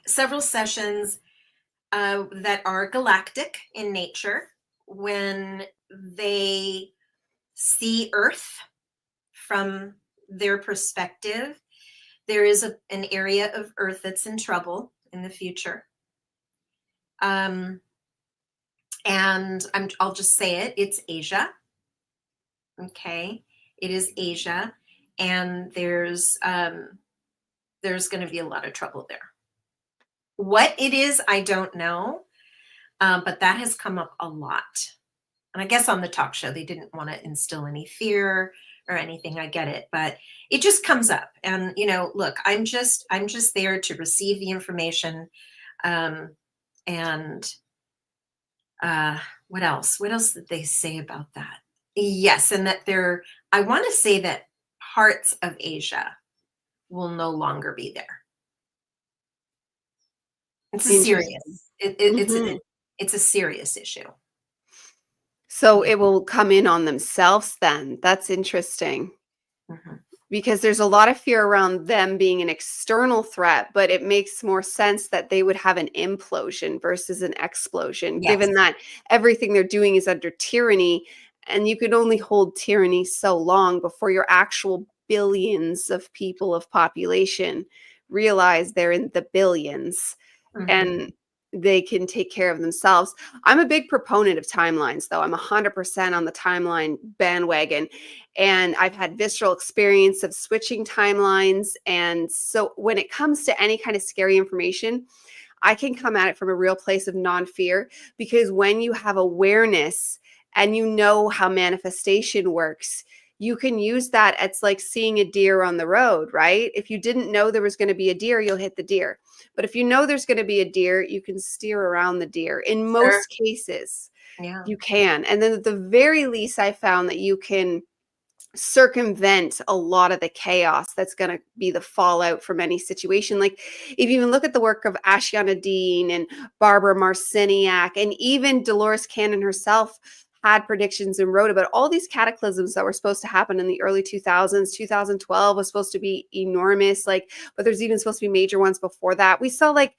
several sessions that are galactic in nature, when they see Earth from their perspective, there is an area of Earth that's in trouble in the future. And I'll just say it, it's Asia. Okay. It is Asia. And there's going to be a lot of trouble there. What it is, I don't know. But that has come up a lot. And I guess on the talk show, they didn't want to instill any fear or anything. I get it, but it just comes up. And, look, I'm just there to receive the information. And what else? What else did they say about that? Yes. And that I want to say that parts of Asia will no longer be there. It's a Interesting. serious, Mhm. it's a serious issue. So Yeah. it will come in on themselves then. That's interesting. Mhm. Because there's a lot of fear around them being an external threat, but it makes more sense that they would have an implosion versus an explosion, Yes. given that everything they're doing is under tyranny, and you can only hold tyranny so long before your actual billions of people of population realize they're in the billions Mhm. and they can take care of themselves. I'm a big proponent of timelines, though. I'm 100% on the timeline bandwagon. And I've had visceral experience of switching timelines. And so when it comes to any kind of scary information, I can come at it from a real place of non-fear, because when you have awareness and you know how manifestation works, you can use that. It's like seeing a deer on the road, right? If you didn't know there was going to be a deer, you'll hit the deer. But if you know there's going to be a deer, you can steer around the deer. In Sure. most cases, Yeah. you can. And then at the very least, I found that you can circumvent a lot of the chaos that's going to be the fallout from any situation. Like if you even look at the work of Ashiana Dean and Barbara Marciniak, and even Dolores Cannon herself had predictions and wrote about all these cataclysms that were supposed to happen in the early 2000s. 2012 was supposed to be enormous, like, but there's even supposed to be major ones before that. We saw like,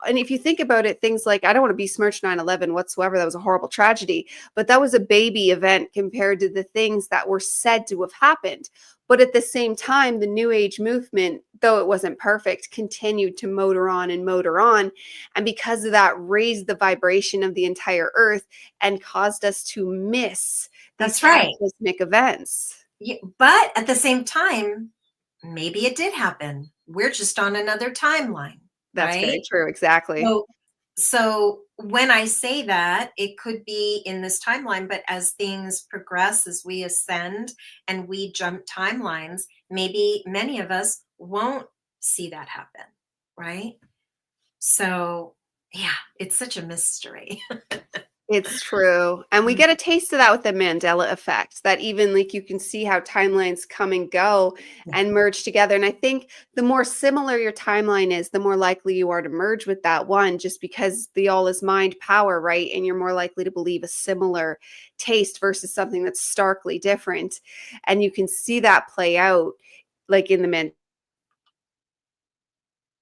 and if you think about it, things like, I don't want to besmirch 9/11 whatsoever. That was a horrible tragedy, but that was a baby event compared to the things that were said to have happened. But at the same time, the New Age movement, though it wasn't perfect, continued to motor on and motor on. And because of that, raised the vibration of the entire earth and caused us to miss these That's right. cataclysmic events. Yeah, but at the same time, maybe it did happen. We're just on another timeline, That's right? very true. Exactly. So, so when I say that, it could be in this timeline, but as things progress, as we ascend and we jump timelines, maybe many of us won't see that happen, right? So, yeah, it's such a mystery. It's true. And we get a taste of that with the Mandela effect, that even like you can see how timelines come and go Yeah, and merge together. And I think the more similar your timeline is, the more likely you are to merge with that one, just because the all is mind power, right? And you're more likely to believe a similar taste versus something that's starkly different. And you can see that play out like in the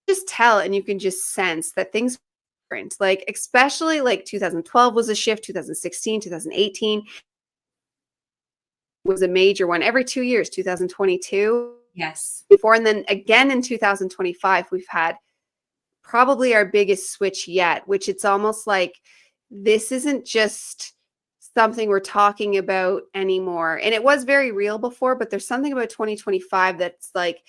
just tell, and you can just sense that things are different. Like especially like 2012 was a shift, 2016, 2018 was a major one. Every 2 years, 2022 Yes. before. And then again in 2025, we've had probably our biggest switch yet, which it's almost like this isn't just something we're talking about anymore. And it was very real before, but there's something about 2025 that's like,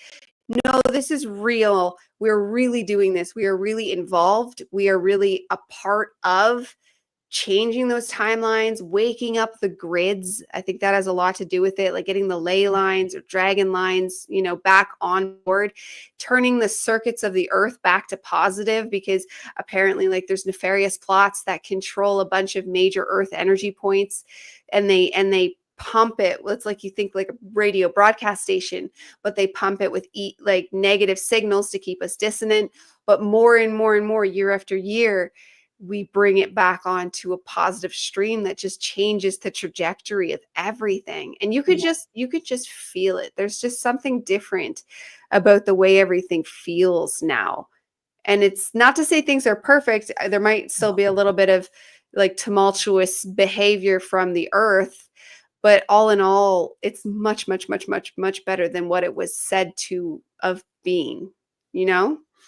no, this is real. We're really doing this. We are really involved. We are really a part of changing those timelines, waking up the grids. I think that has a lot to do with it, like getting the ley lines or dragon lines, back on board, turning the circuits of the earth back to positive, because apparently like there's nefarious plots that control a bunch of major earth energy points, and they pump it. It's like, you think like a radio broadcast station, but they pump it with like negative signals to keep us dissonant. But more and more and more year after year, we bring it back onto a positive stream that just changes the trajectory of everything. And you could just feel it. There's just something different about the way everything feels now. And it's not to say things are perfect. There might still be a little bit of like tumultuous behavior from the earth, but all in all, it's much, much, much, much, much better than what it was said to of being,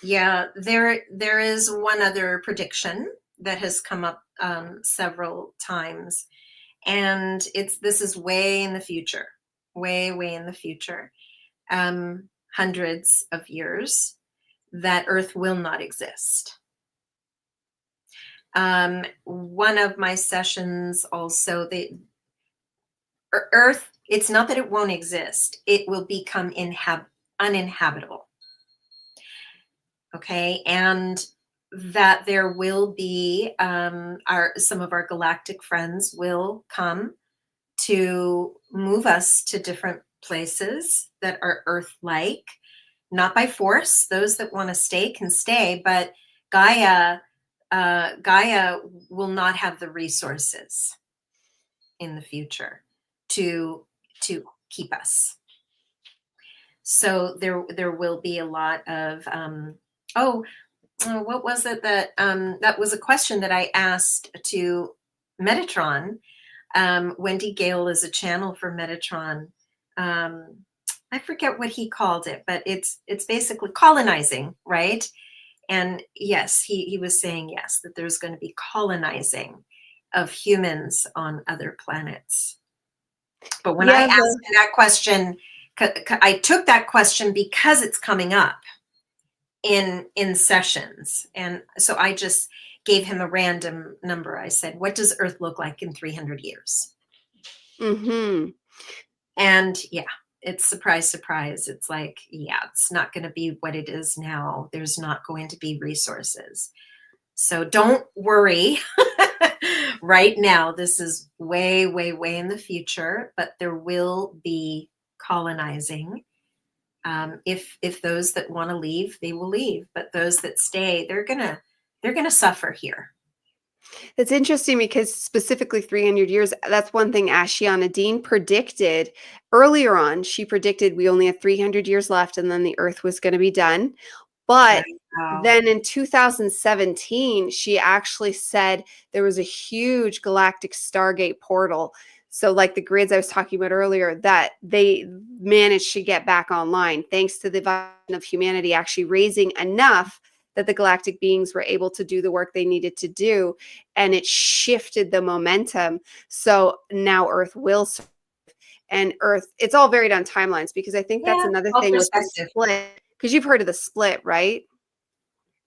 Yeah, there is one other prediction that has come up several times, and this is way in the future, way in the future, hundreds of years, that Earth will not exist. One of my sessions also, Earth, it's not that it won't exist, it will become uninhabitable. Okay, and that there will be some of our galactic friends will come to move us to different places that are Earth-like, not by force. Those that want to stay can stay, but Gaia will not have the resources in the future to keep us. So there will be a lot of what was it that was a question that I asked to Metatron. Wendy Gale is a channel for Metatron. I forget what he called it, but it's basically colonizing, right? And yes, he was saying yes, that there's going to be colonizing of humans on other planets. But when I asked that question, I took that question because it's coming up in sessions, and so I just gave him a random number. I said, what does Earth look like in 300 years? Mm-hmm. And yeah, it's surprise it's like, yeah, it's not going to be what it is now. There's not going to be resources, so don't worry. Right now, this is way in the future, but there will be colonizing. If those that want to leave, they will leave, but those that stay, they're gonna suffer here. It's interesting because specifically 300 years, that's one thing Ashiana Dean predicted earlier on. She predicted we only had 300 years left and then the earth was going to be done. But then in 2017, she actually said there was a huge galactic Stargate portal. So like the grids I was talking about earlier, that they managed to get back online thanks to the vibration of humanity actually raising enough that the galactic beings were able to do the work they needed to do. And it shifted the momentum. So now Earth will survive. And Earth, it's all varied on timelines, because I think that's another thing with the split. Because you've heard of the split, right?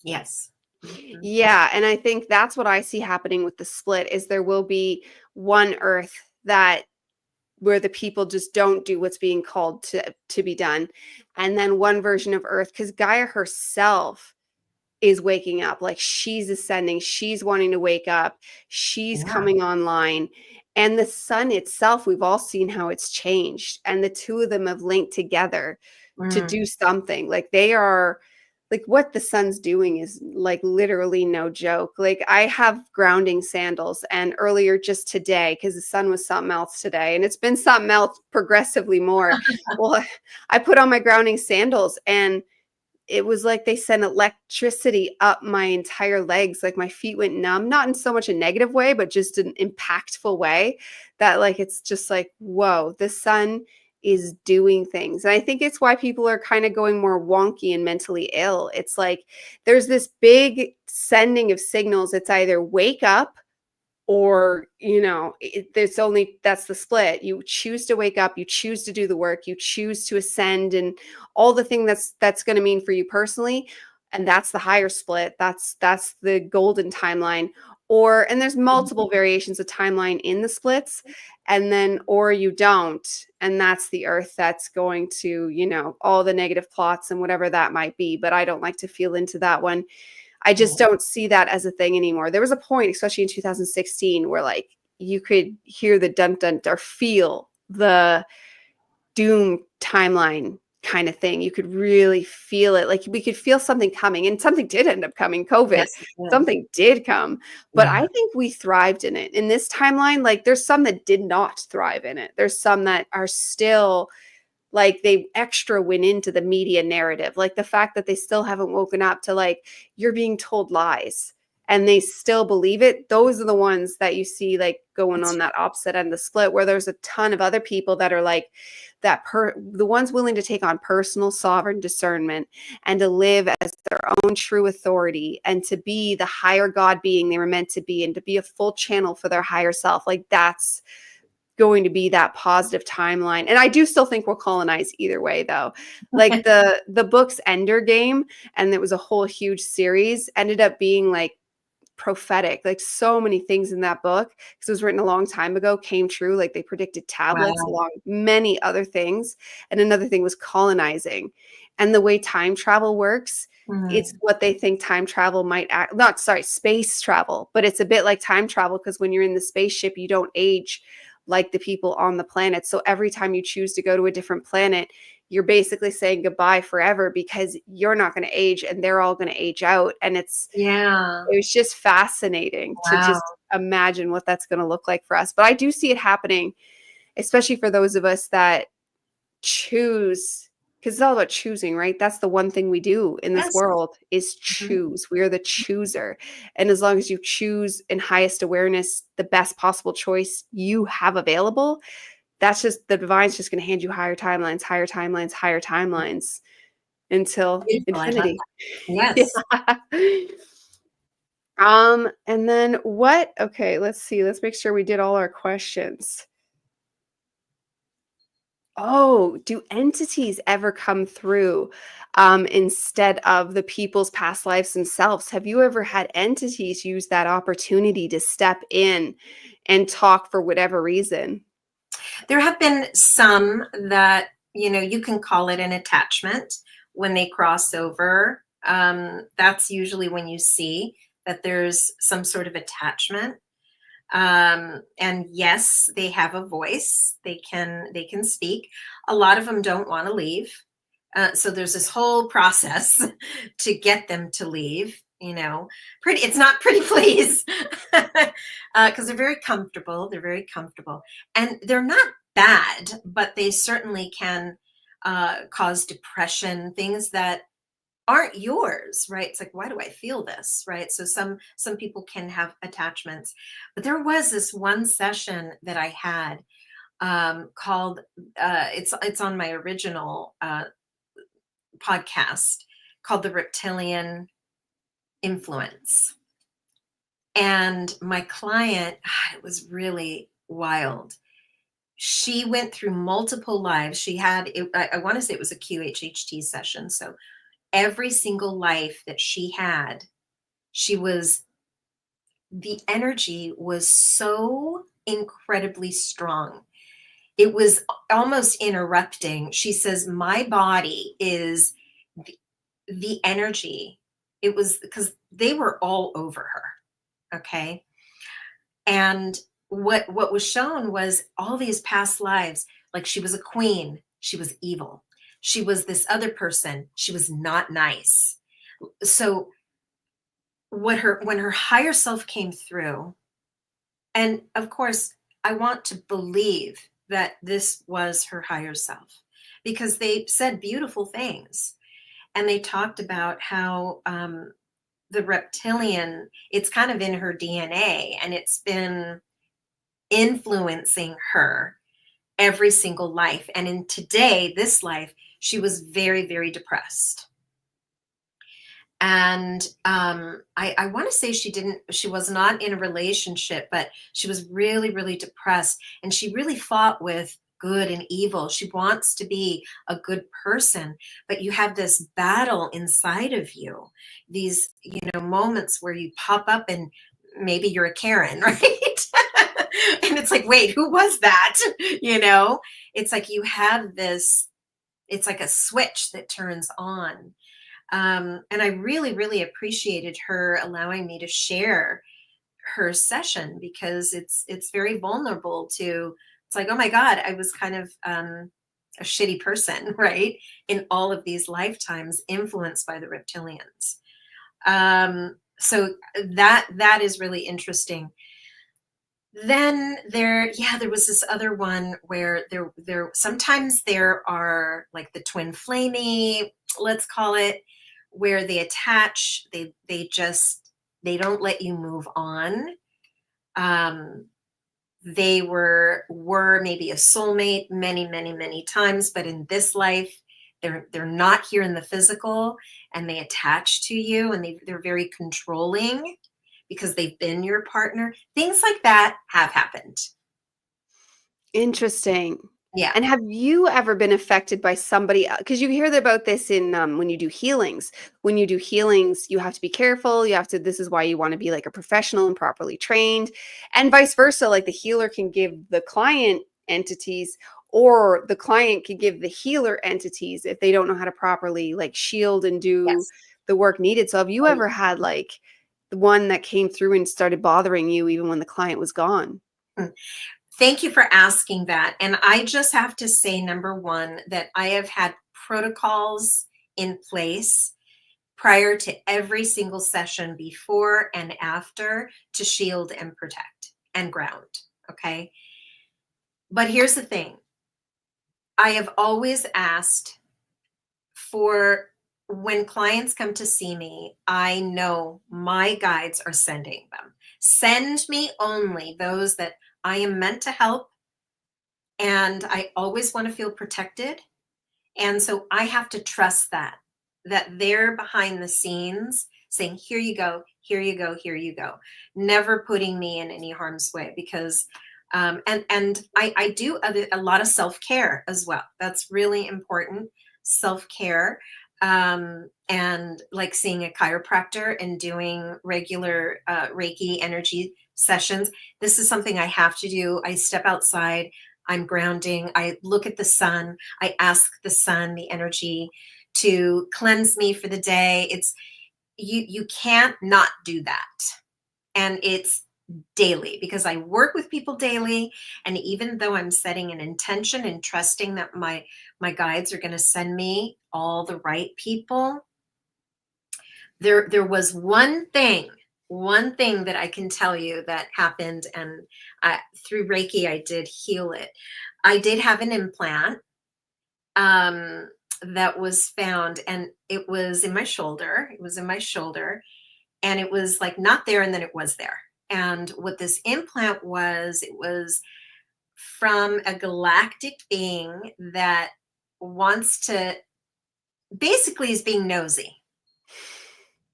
Yes. Mm-hmm. Yeah. And I think that's what I see happening with the split is there will be one Earth where the people just don't do what's being called to be done. And then one version of Earth, because Gaia herself is waking up, like she's ascending, she's wanting to wake up, she's coming online. And the sun itself, we've all seen how it's changed. And the two of them have linked together to do something. Like they are, like what the sun's doing is like literally no joke. Like I have grounding sandals, and earlier just today, because the sun was something else today, and it's been something else progressively more. Well, I put on my grounding sandals and it was like they sent electricity up my entire legs. Like my feet went numb, not in so much a negative way, but just an impactful way that like, it's just like, whoa, the sun is doing things. And I think it's why people are kind of going more wonky and mentally ill. It's like there's this big sending of signals. It's either wake up, or there's only, that's the split. You choose to wake up, you choose to do the work, you choose to ascend, and all the thing that's going to mean for you personally, and that's the higher split. That's the golden timeline. And there's multiple variations of timeline in the splits, and then or you don't, and that's the earth that's going to all the negative plots and whatever that might be. But I don't like to feel into that one. I just don't see that as a thing anymore. There was a point, especially in 2016, where like you could hear the dun dun or feel the doom timeline kind of thing. You could really feel it. Like we could feel something coming, and something did end up coming. COVID, Yes, it did. something did come, but Yeah. I think we thrived in it. In this timeline, like there's some that did not thrive in it. There's some that are still like they extra went into the media narrative, like the fact that they still haven't woken up to like you're being told lies and they still believe it. Those are the ones that you see like going on that opposite end of the split, where there's a ton of other people that are like the ones willing to take on personal sovereign discernment and to live as their own true authority and to be the higher God being they were meant to be, and to be a full channel for their higher self. Like that's going to be that positive timeline. And I do still think we'll colonize either way, though. Like the book's Ender Game, and it was a whole huge series, ended up being like prophetic. Like so many things in that book, because it was written a long time ago, came true. Like they predicted tablets Wow. along many other things. And another thing was colonizing. And the way time travel works, it's what they think time travel might act, not sorry, space travel, but it's a bit like time travel, because when you're in the spaceship, you don't age like the people on the planet. So every time you choose to go to a different planet, you're basically saying goodbye forever, because you're not going to age and they're all going to age out. And it was just fascinating to Wow. just imagine what that's going to look like for us. But I do see it happening, especially for those of us that choose, because it's all about choosing, right? That's the one thing we do in this Yes. world is choose. We are the chooser. And as long as you choose in highest awareness, the best possible choice you have available, that's just the divine's just going to hand you higher timelines, higher timelines, higher timelines until Beautiful. I love infinity. that. Yes. And then okay, let's see. Let's make sure we did all our questions. Oh, do entities ever come through instead of the people's past lives themselves? Have you ever had entities use that opportunity to step in and talk for whatever reason? There have been some that, you can call it an attachment when they cross over. That's usually when you see that there's some sort of attachment. And yes, they have a voice. They can speak. A lot of them don't want to leave. So there's this whole process to get them to leave. It's not pretty please, because they're very comfortable. They're very comfortable, and they're not bad, but they certainly can cause depression, things that aren't yours, right? It's like, why do I feel this, right? So some people can have attachments, but there was this one session that I had called it's on my original podcast, called The Reptilian Influence. And my client, it was really wild. She went through multiple lives. She had, I want to say it was a QHHT session. So every single life that she had, the energy was so incredibly strong. It was almost interrupting. She says, my body is the energy. It was because they were all over her. Okay. And what was shown was all these past lives. Like she was a queen. She was evil. She was this other person. She was not nice. So when her higher self came through, and of course, I want to believe that this was her higher self, because they said beautiful things. And they talked about how the reptilian, it's kind of in her DNA, and it's been influencing her. every single life. And in today, this life, she was very, very depressed. And I want to say she was not in a relationship, but she was really, really depressed. And she really fought with good and evil. She wants to be a good person, but you have this battle inside of you, these, moments where you pop up and maybe you're a Karen, right? And it's like, wait, who was that? It's like you have this, it's like a switch that turns on. And I really, really appreciated her allowing me to share her session, because it's very vulnerable to, it's like, oh my God, I was kind of a shitty person, right? In all of these lifetimes influenced by the reptilians. So that is really interesting. Then there was this other one where there sometimes there are like the twin flamey, let's call it, where they attach, they don't let you move on. They were maybe a soulmate many, many, many times, but in this life, they're not here in the physical, and they attach to you, and they're very controlling because they've been your partner. Things like that have happened. Interesting. Yeah. And have you ever been affected by somebody? Because you hear about this in when you do healings. When you do healings, you have to be careful. You have to. This is why you want to be like a professional and properly trained, and vice versa. Like the healer can give the client entities, or the client can give the healer entities if they don't know how to properly like shield and do Yes. the work needed. So have you Right. ever had like the one that came through and started bothering you even when the client was gone? Mm. Thank you for asking that. And I just have to say, number one, that I have had protocols in place prior to every single session, before and after, to shield and protect and ground. Okay. But here's the thing, I have always asked for, when clients come to see me, I know my guides are sending them. Send me only those that I am meant to help. And I always want to feel protected. And so I have to trust that they're behind the scenes saying, here you go, here you go, here you go. Never putting me in any harm's way, because, and I do a lot of self-care as well. That's really important. Self-care. And like seeing a chiropractor and doing regular Reiki energy sessions. This is something I have to do. I step outside. I'm grounding. I look at the sun. I ask the sun, the energy, to cleanse me for the day. It's you can't not do that. And it's daily, because I work with people daily. And even though I'm setting an intention and trusting that my guides are going to send me all the right people, there was one thing that I can tell you that happened, and through Reiki, I did heal it. I did have an implant that was found, and it was in my shoulder. And it was like not there, and then it was there. And what this implant was, it was from a galactic being that wants to, basically is being nosy.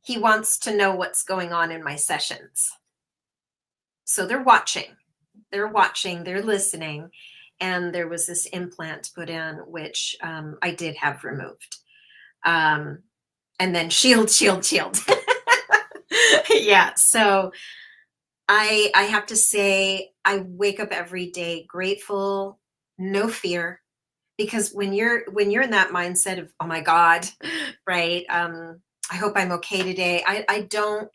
He wants to know what's going on in my sessions. So they're watching, they're listening. And there was this implant put in, which I did have removed. And then shield. Yeah. So I have to say, I wake up every day grateful, no fear, because when you're in that mindset of, oh my God, right? I hope I'm okay today. I don't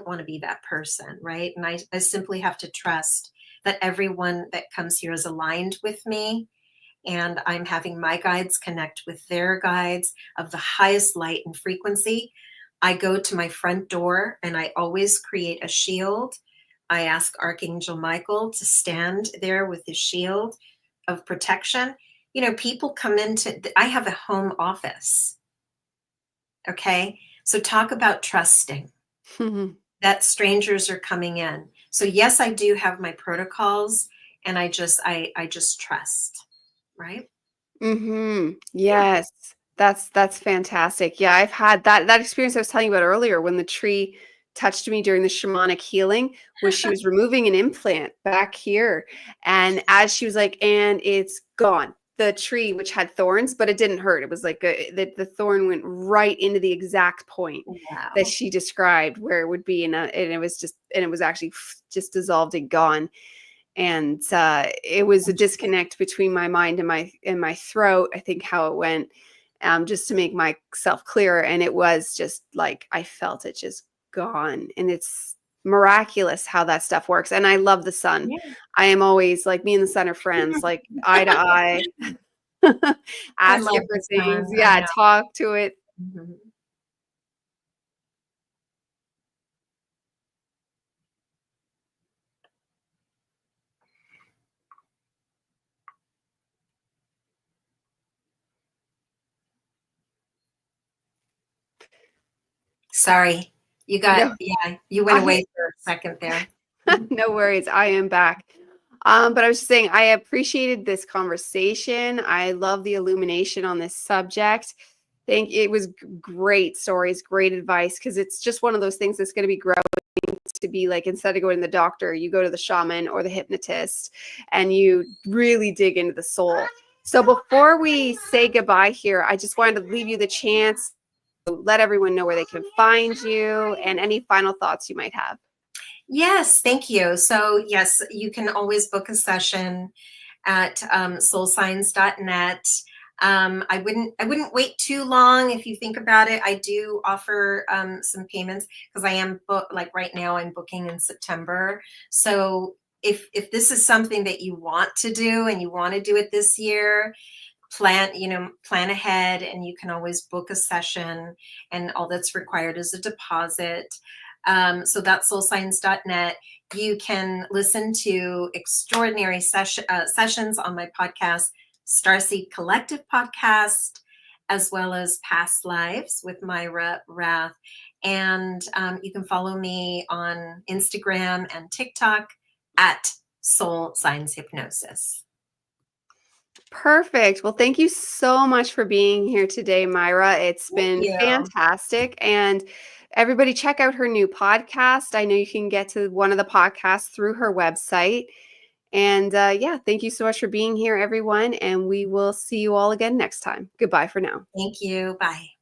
want to be that person, right? And I simply have to trust that everyone that comes here is aligned with me, and I'm having my guides connect with their guides of the highest light and frequency. I go to my front door and I always create a shield. I ask Archangel Michael to stand there with his shield of protection. People come I have a home office. Okay. So talk about trusting that strangers are coming in. So yes, I do have my protocols, and I just trust, right? Mm-hmm. Yeah. Yes. That's fantastic. Yeah, I've had that experience I was telling you about earlier when the tree touched me during the shamanic healing, was she was removing an implant back here. And as she was like, and it's gone. The tree, which had thorns, but it didn't hurt. It was like the thorn went right into the exact point that Wow. she described where it would be, and it was actually just dissolved and gone. And it was a disconnect between my mind and my throat, I think, how it went, just to make myself clearer. And it was just like I felt it just gone. And it's miraculous how that stuff works. And I love the sun. Yeah. I am always like, me and the sun are friends, like eye to eye. I Ask love it for the things, sun. I yeah, know. talk to it. Mhm. Sorry, No, yeah, you went I away for a second there. no worries. I am back. But I was just saying, I appreciated this conversation. I love the illumination on this subject. Think it was great stories, great advice, because it's just one of those things that's going to be growing to be like, instead of going to the doctor, you go to the shaman or the hypnotist and you really dig into the soul. So before we say goodbye here, I just wanted to leave you the chance to let everyone know where they can find you and any final thoughts you might have. Yes, thank you. So yes, you can always book a session at soulsigns.net. I wouldn't wait too long. If you think about it, I do offer some payments because I am like right now I'm booking in September. So if this is something that you want to do and you want to do it this year, plan ahead, and you can always book a session, and all that's required is a deposit. So that's soulsigns.net. You can listen to extraordinary sessions on my podcast, Starseed Collective podcast, as well as Past Lives with Mayra Rath. And you can follow me on Instagram and TikTok at Soul Signs Hypnosis. Perfect. Well, thank you so much for being here today, Myra. It's Thank been you. fantastic. And everybody, check out her new podcast. I know you can get to one of the podcasts through her website. And yeah, thank you so much for being here, everyone. And we will see you all again next time. Goodbye for now. Thank you. Bye.